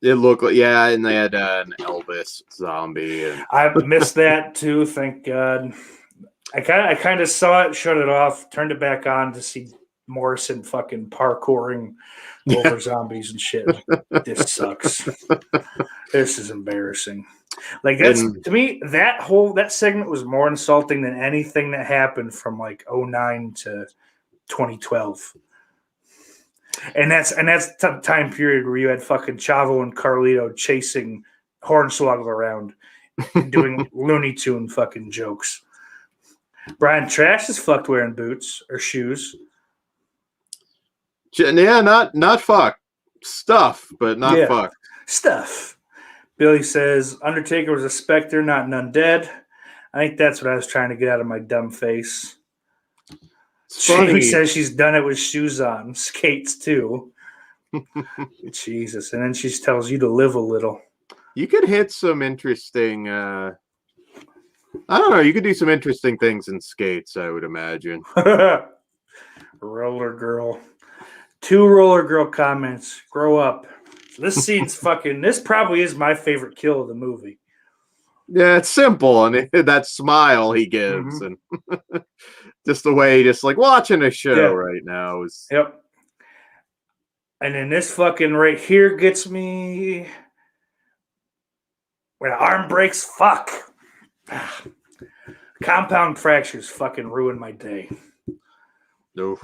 It looked like, yeah, and they had an Elvis zombie. And I missed that too. Thank God. I kind of saw it, shut it off, turned it back on to see Morrison fucking parkouring over zombies and shit. This sucks. This is embarrassing. Like, that's to me, that segment was more insulting than anything that happened from like 2009 to 2012. And that's the time period where you had fucking Chavo and Carlito chasing Hornswoggle around and doing Looney Tune fucking jokes. Brian Trash is fucked wearing boots or shoes. yeah, not fuck stuff, but not fuck stuff. Billy says Undertaker was a specter, not an undead. I think that's what I was trying to get out of my dumb face. Jamie says she's done it with shoes on, skates too. Jesus, and then she tells you to live a little. You could hit some interesting. I don't know. You could do some interesting things in skates, I would imagine. Roller girl. 2 roller girl comments. Grow up. This scene's fucking. This probably is my favorite kill of the movie. Yeah, it's simple, and that smile he gives, and just the way, just like watching a show right now is. Yep. And then this fucking right here gets me. When the arm breaks, fuck. Compound fractures fucking ruined my day. Oof.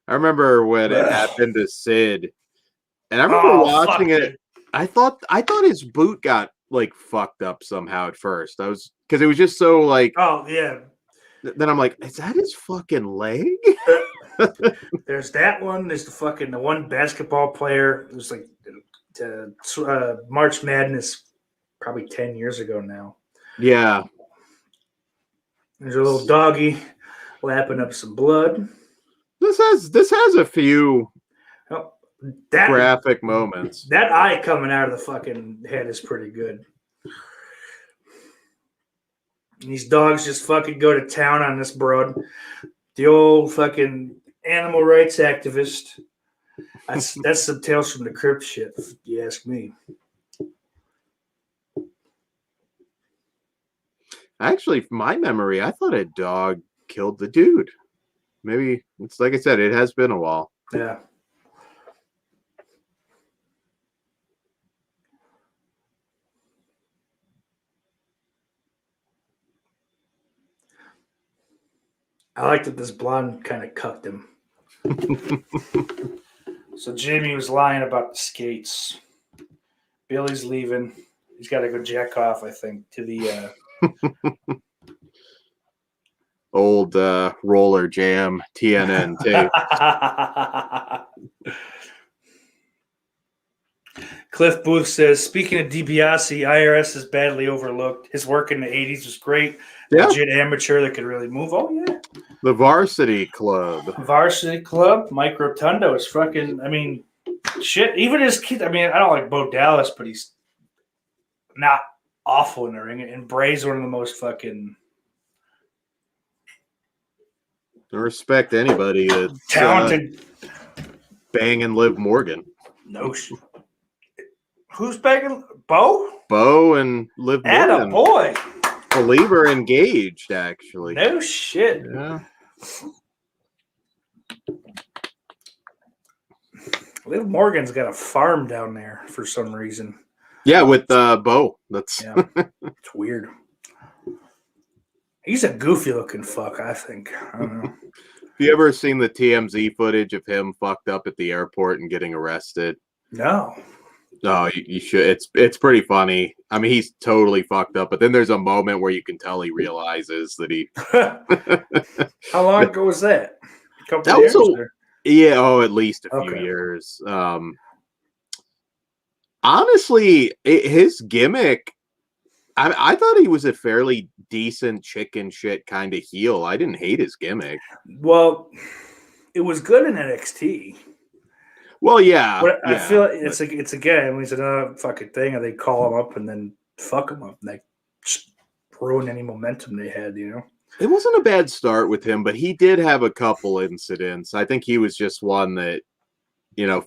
I remember when it happened to Sid, and I remember watching it. I thought his boot got like fucked up somehow at first. Because it was just so like. Oh yeah. Then I'm like, is that his fucking leg? There's that one. There's the one basketball player. It was like March Madness, probably 10 years ago now. Yeah. There's a little doggy lapping up some blood. This has a few graphic moments. That eye coming out of the fucking head is pretty good. And these dogs just fucking go to town on this broad. The old fucking animal rights activist. That's some Tales from the Crypt shit, if you ask me. Actually, from my memory, I thought a dog killed the dude. Maybe it's like I said, it has been a while. Yeah. I like that this blonde kind of cucked him. So Jamie was lying about the skates. Billy's leaving. He's got to go jack off, I think, to the old roller jam TNN tape. Cliff Booth says, speaking of DiBiase, IRS is badly overlooked. His work in the 80s was great. Yeah. legit amateur that could really move. Oh yeah, The Varsity Club. Varsity Club. Mike Rotundo is fucking. I mean, shit. Even his kid. I mean, I don't like Bo Dallas, but he's not awful in the ring. And Bray's one of the most fucking I respect anybody that's talented. banging Liv Morgan. No shit. Who's banging Bo? Bo and Liv Atta Morgan. boy. I believe are engaged, actually. No shit. Yeah. Liv Morgan's got a farm down there for some reason. Yeah, with Bo. That's Yeah, it's weird. He's a goofy looking fuck, I think. I don't know. Have you ever seen the TMZ footage of him fucked up at the airport and getting arrested? No. No, you should. It's pretty funny. I mean, he's totally fucked up, but then there's a moment where you can tell he realizes that he. How long ago was that? A couple That of was years? a- Yeah, at least a few Okay. years. Honestly, his gimmick, I thought he was a fairly decent chicken shit kind of heel. I didn't hate his gimmick. Well, it was good in NXT. Well, yeah. But I yeah, feel like it's again, it's another fucking thing, and they call him up and then fuck him up, and they just ruin any momentum they had, you know? it wasn't a bad start with him, but he did have a couple incidents. I think he was just one that,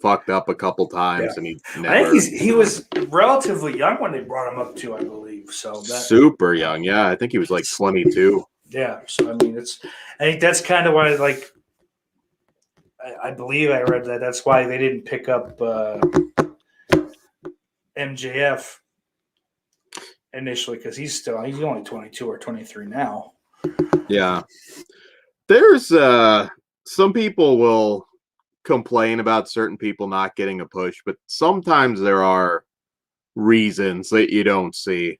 fucked up a couple times, Yeah. and he I never. think he was relatively young when they brought him up too, I believe. So that super young. Yeah, I think he was like 22. yeah. So I mean, I think that's kind of why, like, I believe I read that that's why they didn't pick up MJF initially, because he's only 22 or 23 now. Yeah. There's some people will complain about certain people not getting a push, but sometimes there are reasons that you don't see.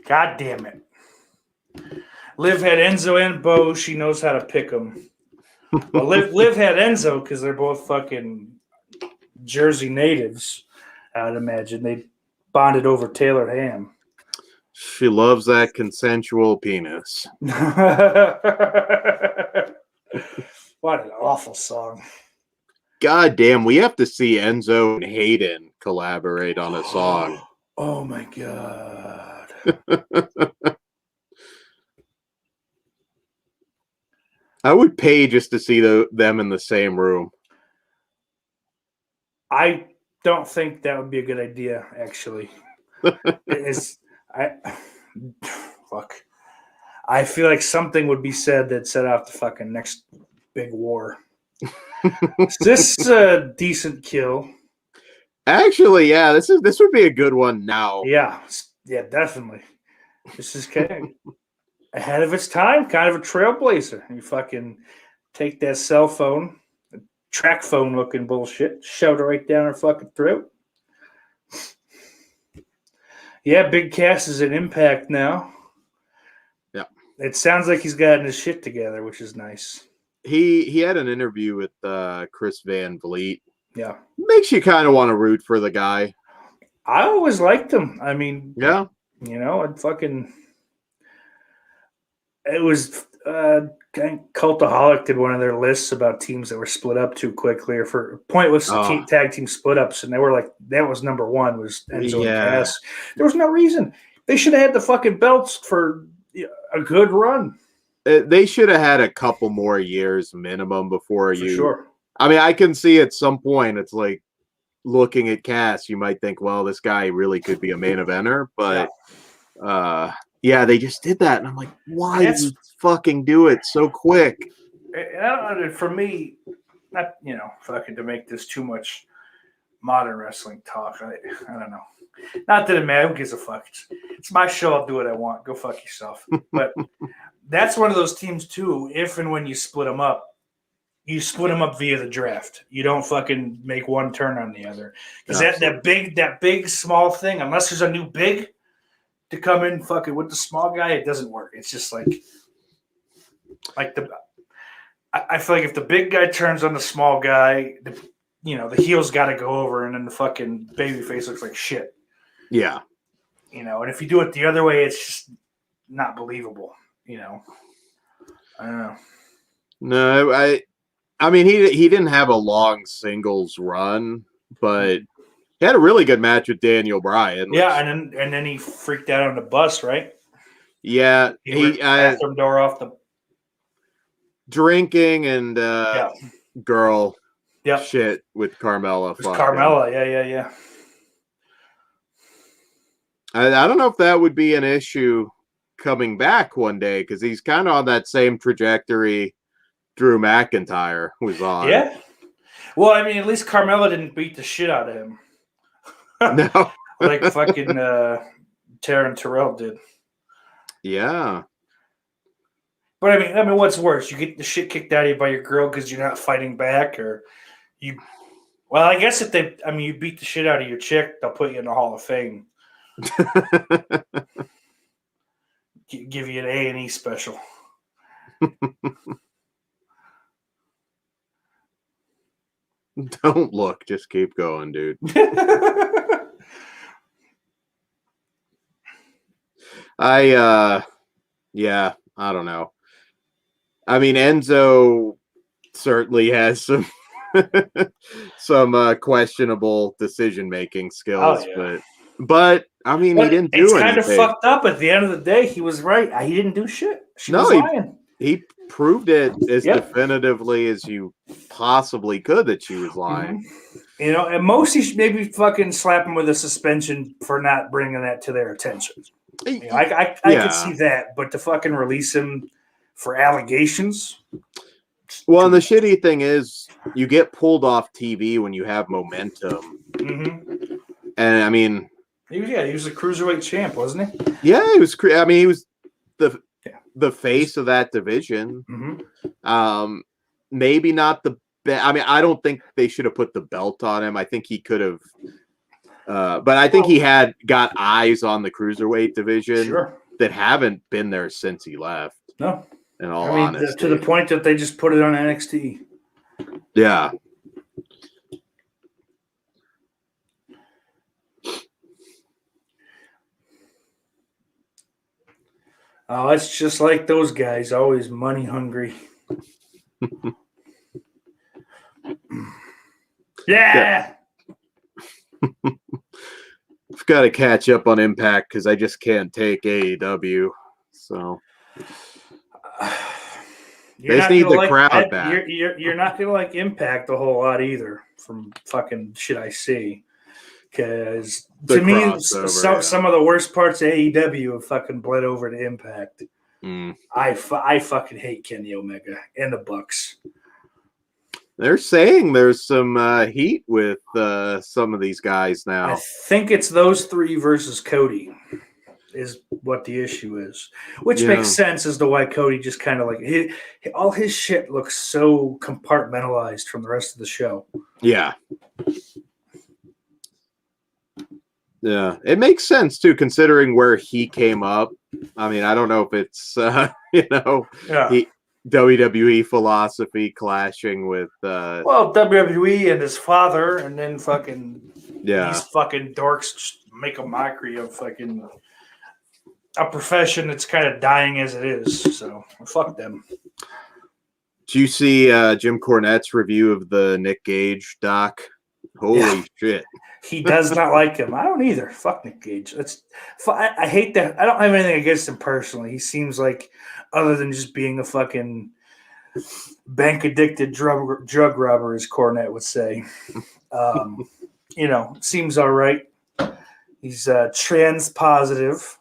God damn it. Liv had Enzo and Bo. She knows how to pick them. Well, Liv had Enzo because they're both fucking Jersey natives, I'd imagine. They bonded over Taylor Ham. She loves that consensual penis. What an awful song. God damn, we have to see Enzo and Hayden collaborate on a song. Oh my God. I would pay just to see them in the same room. I don't think that would be a good idea, actually. Fuck. I feel like something would be said that set off the fucking next big war. Is this a decent kill? Actually, yeah, this would be a good one now. Yeah, definitely. This is kind of ahead of its time, kind of a trailblazer. You fucking take that cell phone, track phone looking bullshit, shove it right down her fucking throat. Yeah, Big Cass is an Impact now. Yeah. It sounds like he's gotten his shit together, which is nice. He had an interview with Chris Van Vliet. Yeah. Makes you kind of want to root for the guy. I always liked him. I mean, Yeah. It was Cultaholic did one of their lists about teams that were split up too quickly or for pointless tag team split ups, and they were like, that was number one was Enzo and Cass. There was no reason. They should have had the fucking belts for a good run. They should have had a couple more years minimum before For sure. I mean, I can see at some point it's like looking at Cass, you might think, well, this guy really could be a main eventer, but yeah, they just did that, and I'm like, why did you fucking do it so quick? For me, not fucking to make this too much modern wrestling talk. I don't know. Not that it matters. Who gives a fuck? It's my show. I'll do what I want. Go fuck yourself. But that's one of those teams too. If and when you split them up, you split them up via the draft. You don't fucking make one turn on the other. Because that big small thing, unless there's a new big to come in fucking with the small guy, it doesn't work. It's just I feel like if the big guy turns on the small guy, the heel's got to go over, and then the fucking babyface looks like shit. Yeah. And if you do it the other way, it's just not believable. I don't know. No, I mean he didn't have a long singles run, but he had a really good match with Daniel Bryan. Yeah, and then he freaked out on the bus, right? Yeah, He ripped the bathroom door off the drinking and girl shit with Carmella. It was Carmella, yeah. I don't know if that would be an issue coming back one day because he's kind of on that same trajectory Drew McIntyre was on. Yeah. Well, I mean, at least Carmella didn't beat the shit out of him. No. Like fucking Taryn Terrell did. Yeah. But I mean, what's worse? You get the shit kicked out of you by your girl because you're not fighting back, or you? Well, I guess if you beat the shit out of your chick, they'll put you in the Hall of Fame. Give you an A&E special. Don't look, just keep going, dude. I don't know. I mean, Enzo certainly has some questionable decision-making skills, but I mean, he didn't do anything. It's kind of fucked up. At the end of the day, he was right. He didn't do shit. She was lying. He proved it as definitively as you possibly could that she was lying. Mm-hmm. And most he should maybe fucking slap him with a suspension for not bringing that to their attention. I could see that, but to fucking release him for allegations. Well, and the shitty thing is, you get pulled off TV when you have momentum. Mm-hmm. And I mean, he was a cruiserweight champ, wasn't he? Yeah, he was. I mean, he was the face of that division. Mm-hmm. Maybe not the best. I mean, I don't think they should have put the belt on him. I think he could have. But I think he had got eyes on the cruiserweight division that haven't been there since he left. No, in all honesty, to the point that they just put it on NXT. Yeah. Oh, it's just like those guys, always money hungry. Yeah. I've got to catch up on Impact because I just can't take AEW. So they just need the crowd back. You're not gonna like Impact a whole lot either, from fucking shit I see. Because to me, some of the worst parts of AEW have fucking bled over to Impact. I fucking hate Kenny Omega and the Bucks. They're saying there's some heat with some of these guys now. I think it's those three versus Cody is what the issue is, which makes sense as to why Cody just kind of like all his shit looks so compartmentalized from the rest of the show. Yeah. Yeah, it makes sense too, considering where he came up. I mean, I don't know if it's WWE philosophy clashing with WWE and his father, and then fucking these fucking dorks just make a mockery of fucking a profession that's kind of dying as it is. So fuck them. Did you see Jim Cornette's review of the Nick Gage doc? Holy shit. He does not like him. I don't either. Fuck Nick Gage. I hate that. I don't have anything against him personally. He seems like, other than just being a fucking bank-addicted drug robber, as Cornette would say. Seems all right. He's trans positive.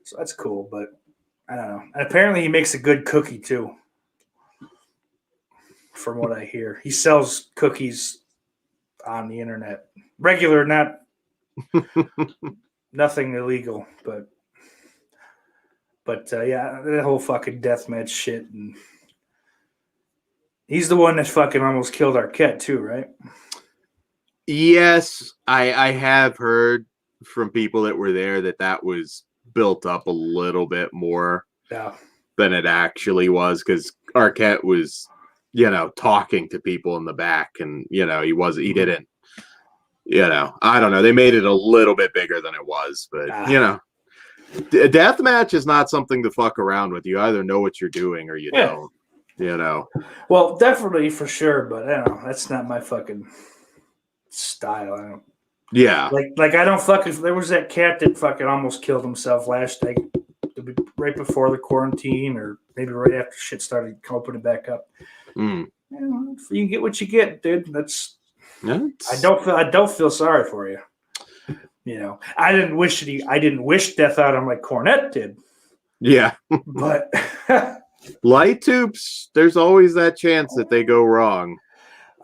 So that's cool, but I don't know. And apparently he makes a good cookie, too, from what I hear. He sells cookies on the internet. Regular, not nothing illegal, but that whole fucking deathmatch shit. And he's the one that fucking almost killed Arquette too, right? Yes, I have heard from people that were there that was built up a little bit more than it actually was, because Arquette was talking to people in the back, and he didn't. I don't know. They made it a little bit bigger than it was, but a death match is not something to fuck around with. You either know what you're doing or you don't. Well, definitely for sure, but I don't know. That's not my fucking style. I don't. Yeah. Like I don't fucking. There was that cat that fucking almost killed himself last night, right before the quarantine, or maybe right after shit started opening back up. Mm. You get what you get, dude. That's. I don't feel sorry for you. I didn't wish death out on like Cornette did. Yeah. But light tubes, there's always that chance that they go wrong.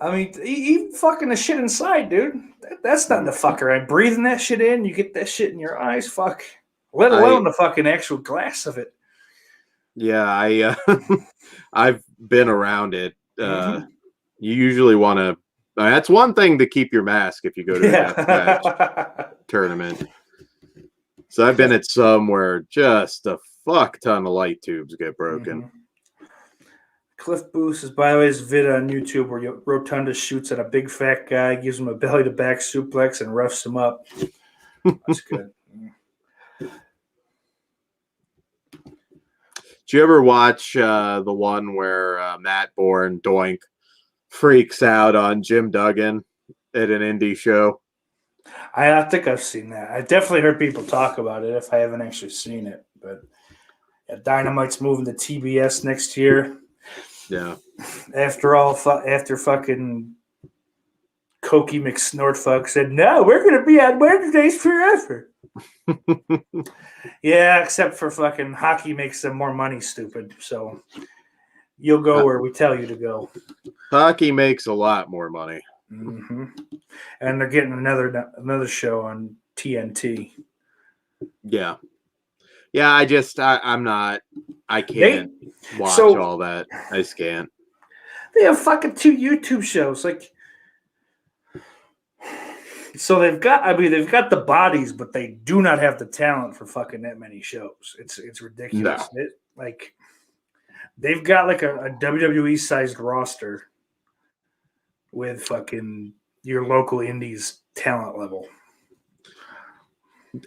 I mean, even fucking the shit inside, dude. That's not the fucker. I'm breathing that shit in. You get that shit in your eyes. Fuck. Let alone the fucking actual glass of it. Yeah, I've been around it. You usually want to. That's one thing to keep your mask if you go to a death match tournament. So I've been at some where just a fuck ton of light tubes get broken. Mm-hmm. Cliff Booth is, by the way, his vid on YouTube where Rotunda shoots at a big fat guy, gives him a belly to back suplex, and roughs him up. That's good. Did you ever watch the one where Matt Bourne Doink freaks out on Jim Duggan at an indie show? I think I've seen that. I definitely heard people talk about it if I haven't actually seen it. But Dynamite's moving to TBS next year. Yeah. After fucking Cokie McSnortfuck said, no, we're going to be on Wednesdays forever. Yeah, except for fucking hockey makes them more money, stupid. So you'll go where we tell you to go. Hockey makes a lot more money. Mm-hmm. And they're getting another show on TNT. Yeah. Yeah, I'm not. I can't watch all that. I just can't. They have fucking 2 YouTube shows. Like, so they've got the bodies, but they do not have the talent for fucking that many shows. It's ridiculous. No. They've got like a WWE sized roster with fucking your local indies talent level.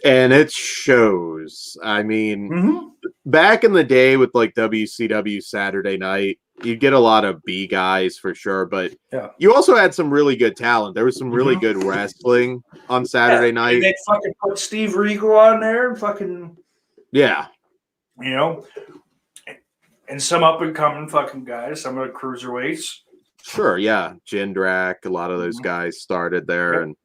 And it shows. I mean, back in the day with like WCW Saturday Night, you'd get a lot of B guys for sure, but you also had some really good talent. There was some really good wrestling on Saturday night. They fucking put Steve Regal on there and fucking and some up and coming fucking guys, some of the cruiserweights. Sure, yeah. Jindrak, a lot of those guys started there. And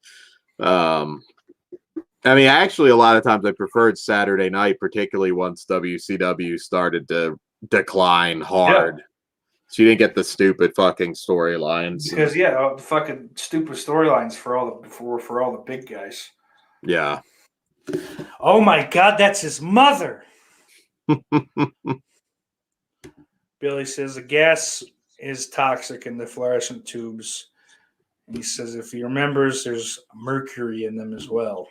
I mean, actually, a lot of times I preferred Saturday night, particularly once WCW started to decline hard. Yeah. So you didn't get the stupid fucking storylines. Because the fucking stupid storylines for all the big guys. Yeah. Oh my God, that's his mother. Billy says the gas is toxic in the fluorescent tubes. And he says if he remembers, there's mercury in them as well,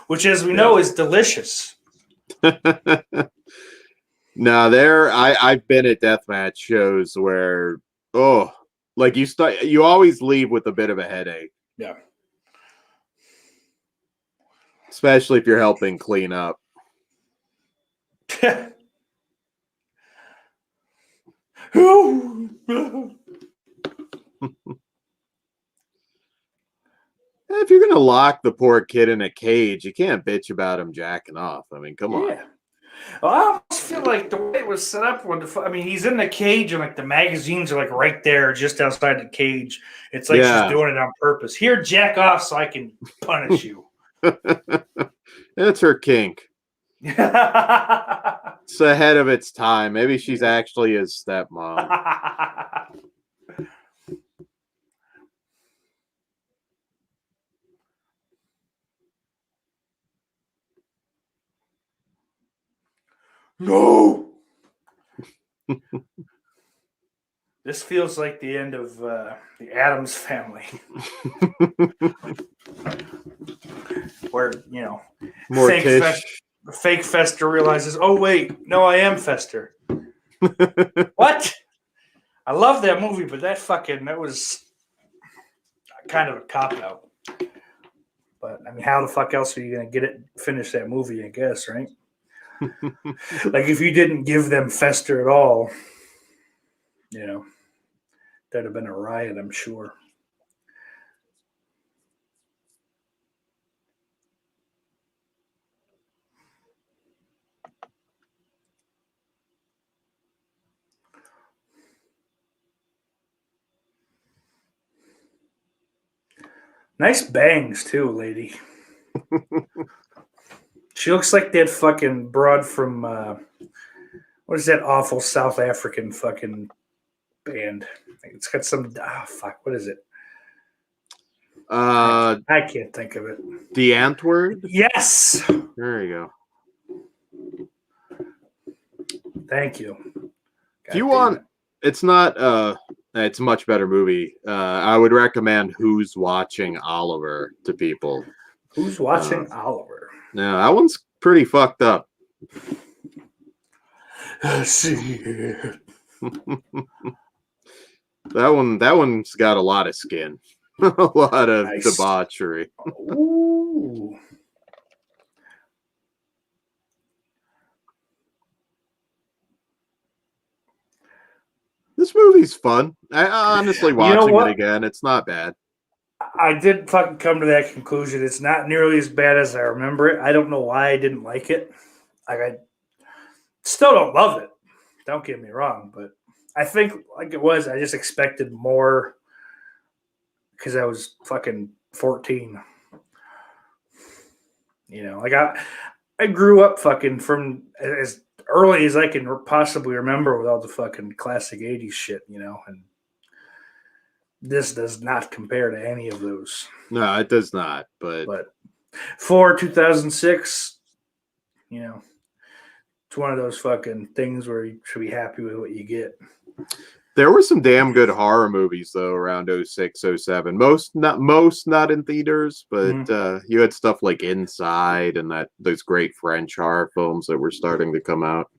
which, as we know, is delicious. No, I've been at deathmatch shows where you always leave with a bit of a headache. Yeah. Especially if you're helping clean up. If you're gonna lock the poor kid in a cage, you can't bitch about him jacking off. I mean, come on. Well, I almost feel like the way it was set up he's in the cage and like the magazines are like right there just outside the cage. It's like she's doing it on purpose. Here, jack off so I can punish you. That's her kink. It's ahead of its time. Maybe she's actually his stepmom. No. This feels like the end of the Addams Family. Where, fake Fester realizes, oh, wait, no, I am Fester. What? I love that movie, but that was kind of a cop out. But I mean, how the fuck else are you gonna finish that movie? I guess, right? Like if you didn't give them Fester at all, that'd have been a riot, I'm sure. Nice bangs too, lady. She looks like that fucking broad from what is that awful South African fucking band? It's got some fuck. What is it? I can't think of it. The Antwoord? Yes. There you go. Thank you. If you want, it's not it's a much better movie. I would recommend Who's Watching Oliver to people. Who's Watching Oliver? No, that one's pretty fucked up. See. That one's got a lot of skin. A lot of debauchery. Ooh. This movie's fun. I honestly watching it again, it's not bad. I did fucking come to that conclusion. It's not nearly as bad as I remember it. I don't know why I didn't like it. I still don't love it. Don't get me wrong, but I think I just expected more because I was fucking 14. I grew up fucking from as early as I can possibly remember with all the fucking classic 80s shit, and this does not compare to any of those. No, it does not. But for 2006, it's one of those fucking things where you should be happy with what you get. There were some damn good horror movies though around 06, 07. Most not in theaters, but you had stuff like Inside and those great French horror films that were starting to come out.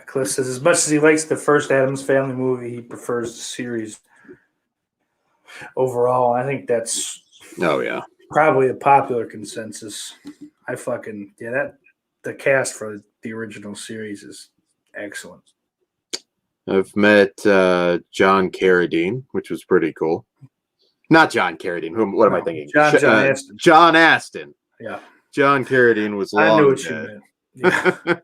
Cliff says as much as he likes the first Addams Family movie, he prefers the series overall. I think that's probably a popular consensus. The cast for the original series is excellent. I've met John Carradine, which was pretty cool. Not John Carradine. What am I thinking? John Astin. John Astin. Yeah. John Carradine was long I knew what dead. you meant. Yeah.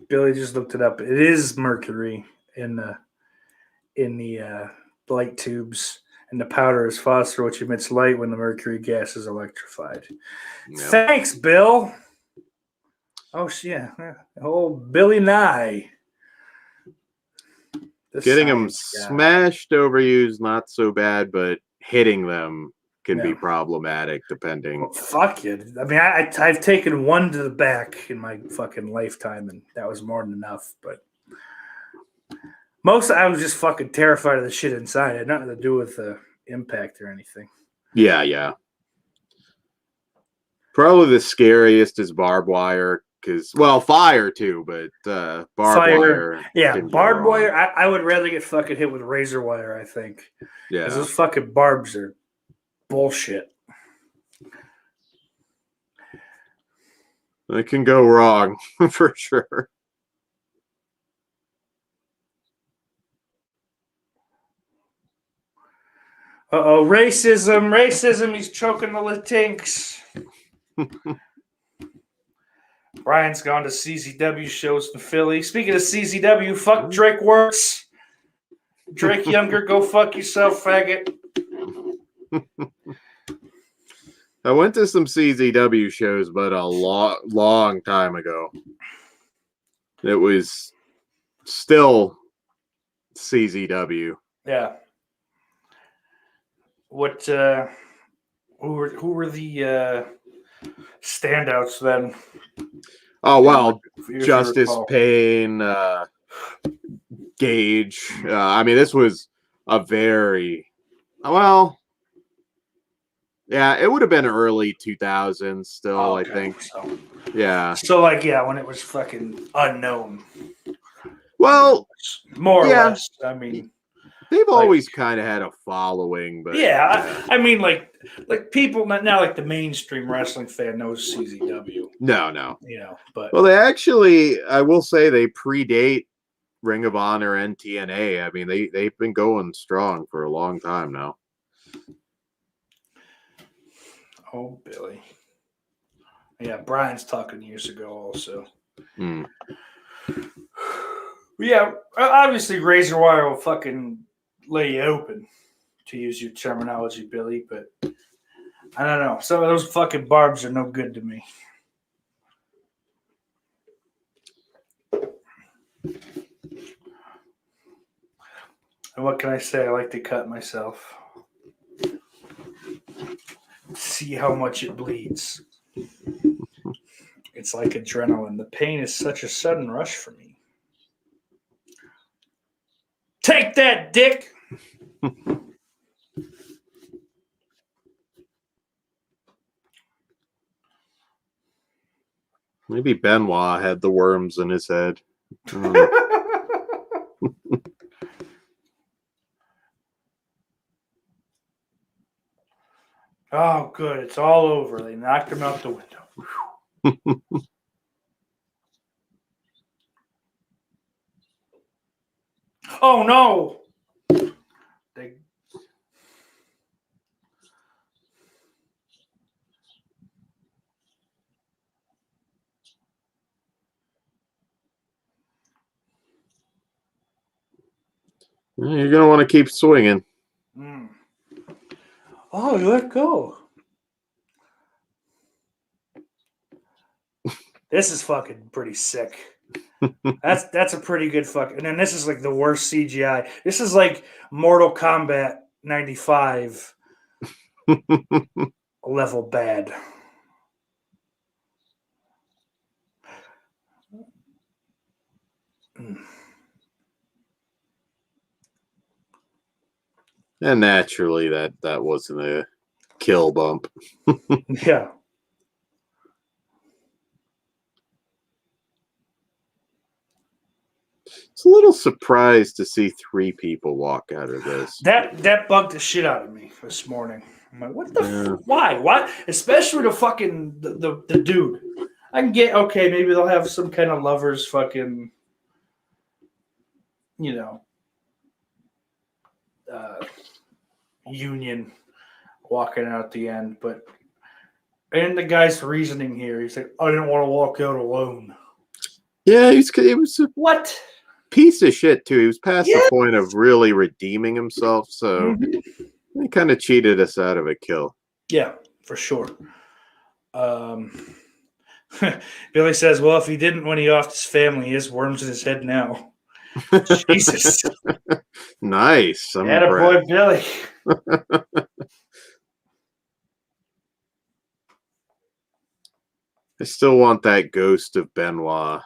Billy just looked it up. It is mercury in the light tubes, and the powder is phosphor, which emits light when the mercury gas is electrified. Yep. Thanks, Bill. Oh, yeah. Oh, Billy Nye. Getting them smashed, overused, not so bad, but hitting them can be problematic depending. Well, fuck it. I mean, I've taken one to the back in my fucking lifetime, and that was more than enough. But I was just fucking terrified of the shit inside. It had nothing to do with the impact or anything. Yeah. Probably the scariest is barbed wire. Fire too, but barbed wire. Yeah, barbed wire. I would rather get fucking hit with razor wire, I think. Yeah. Because those fucking barbs are bullshit. It can go wrong for sure. Racism. He's choking the Latinx. Brian's gone to CZW shows in Philly. Speaking of CZW, fuck Drake Works. Drake Younger, go fuck yourself, faggot. I went to some CZW shows, but a long time ago. It was still CZW. Yeah. What? Who were the standouts then? Oh well, Justice Payne, Gage. I mean, this was a very well. Yeah, it would have been early 2000s still, Oh, I okay. think. So, Yeah. when it was fucking unknown. Well, More or yeah. less. I mean, they've always kind of had a following, but I mean, like people now, like the mainstream wrestling fan knows CZW. No. But well, they actually, I will say, they predate Ring of Honor and TNA. I mean, they've been going strong for a long time now. Oh, Billy. Yeah, Brian's talking years ago also. Yeah, obviously Razor Wire will fucking lay you open, to use your terminology, Billy, but I don't know. Some of those fucking barbs are no good to me. And what can I say? I like to cut myself. See how much it bleeds. It's like adrenaline. The pain is such a sudden rush for me. Take that, dick! Maybe Benoit had the worms in his head. Oh, good. It's all over. They knocked him out the window. Oh, no! You're going to want to keep swinging. Oh, you let go. This is fucking pretty sick. That's a pretty good fucking. And then this is like the worst CGI. This is like Mortal Kombat 95 level bad. And naturally, that wasn't a kill bump. Yeah. It's a little surprised to see 3 people walk out of this. That bugged the shit out of me this morning. I'm like, what the why? Why? Especially the fucking the dude. I can get okay, maybe they'll have some kind of lovers fucking union walking out at the end, but and the guy's reasoning here, he's like, I didn't want to walk out alone. Yeah, he was a What? piece of shit too. He was past the point of really redeeming himself, so he kind of cheated us out of a kill. Yeah, for sure. Billy says, well, if he didn't when he offed his family, he has worms in his head now. Jesus. Nice. Attaboy, Billy. I still want that Ghost of Benoit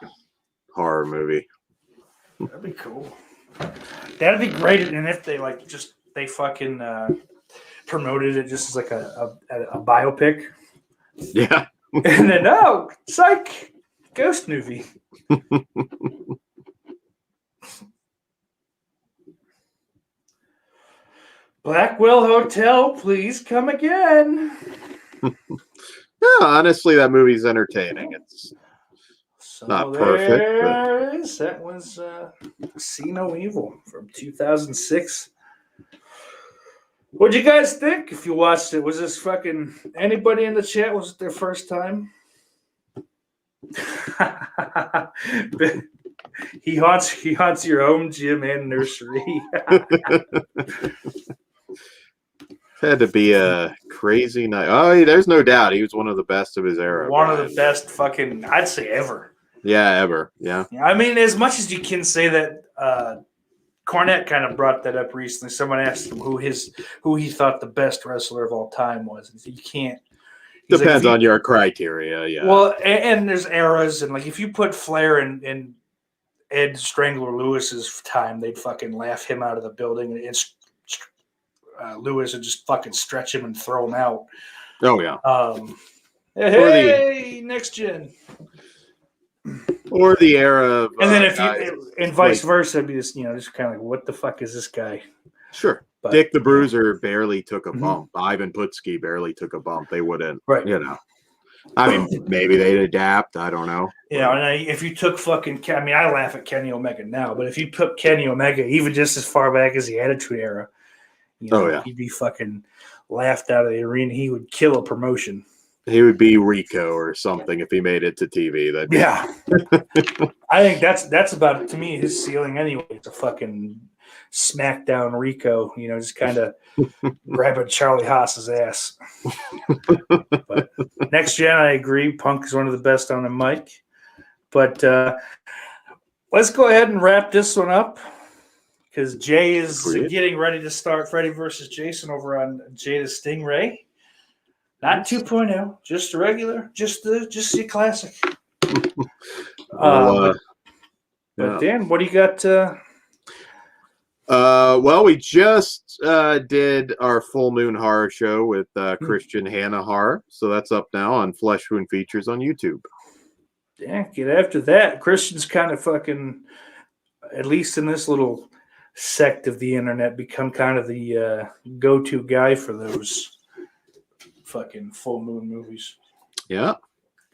horror movie. That'd be cool. That'd be great. And if they they fucking promoted it just as like a biopic. Yeah. And then, oh, psych, ghost movie. Blackwell Hotel, please come again. Yeah, honestly, that movie's entertaining. It's not perfect. But... That was See No Evil from 2006. What'd you guys think if you watched it? Was this fucking anybody in the chat? Was it their first time? He haunts your home gym and nursery. Had to be a crazy night. Oh, there's no doubt he was one of the best of his era. One of the best fucking, I'd say, ever. Yeah, ever. Yeah. I mean, as much as you can say that Cornette kind of brought that up recently. Someone asked him who he thought the best wrestler of all time was. And you can't. Depends on your criteria, yeah. Well, and there's eras, and like if you put Flair in Ed Strangler Lewis's time, they'd fucking laugh him out of the building. And Lewis would just fucking stretch him and throw him out. Oh yeah. Hey, next gen. Or the era of And then if guys you and vice like- versa, it'd be just just kind of like, what the fuck is this guy? Sure. But, Dick the Bruiser barely took a Mhm. bump. Ivan Putski barely took a bump. They wouldn't, Right. I mean, maybe they'd adapt. I don't know. And if you took fucking, I laugh at Kenny Omega now, but if you put Kenny Omega even just as far back as the Attitude Era, he'd be fucking laughed out of the arena. He would kill a promotion. He would be Rico or something if he made it to TV. I think that's about it to me. His ceiling anyway. It's a fucking smackdown Rico. Just kind of grabbing Charlie Haas's ass. But next gen, I agree. Punk is one of the best on the mic. But let's go ahead and wrap this one up because Jay is getting ready to start Freddy versus Jason over on Jay the Stingray. Not 2.0, just a regular, just the classic. But Dan, what do you got? Well, we just did our full moon horror show with Christian Hannah Horror, so that's up now on Flesh Wound Features on YouTube. Yeah, get after that. Christian's kind of fucking, at least in this little sect of the internet, become kind of the go-to guy for those fucking full moon movies. Yeah.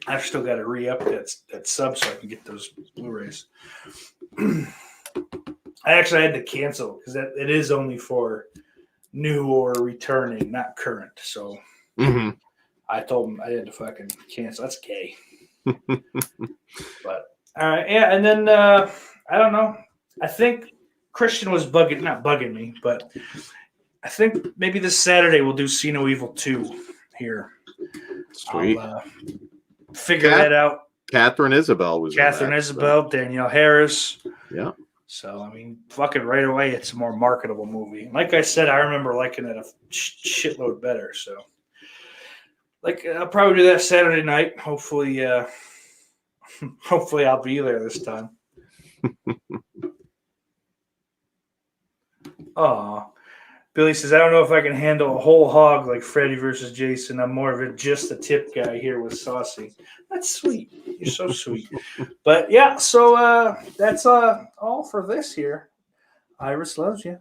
I've still got to re-up that sub so I can get those Blu-rays. I actually had to cancel because it is only for new or returning, not current. So I told him I had to fucking cancel. That's gay. But all right, yeah, and then I don't know. I think Christian was not bugging me, but I think maybe this Saturday we'll do See No Evil 2 here. Sweet. I'll figure that out. Catherine Isabel was Catherine Isabel, Danielle Harris. Yeah. So, I mean, fucking right away, it's a more marketable movie. Like I said, I remember liking it a shitload better. So, I'll probably do that Saturday night. Hopefully, I'll be there this time. Aw. Billy says, I don't know if I can handle a whole hog like Freddy versus Jason. I'm more of just a tip guy here with Saucy. That's sweet. You're so sweet. But yeah, so that's all for this here. Iris loves you.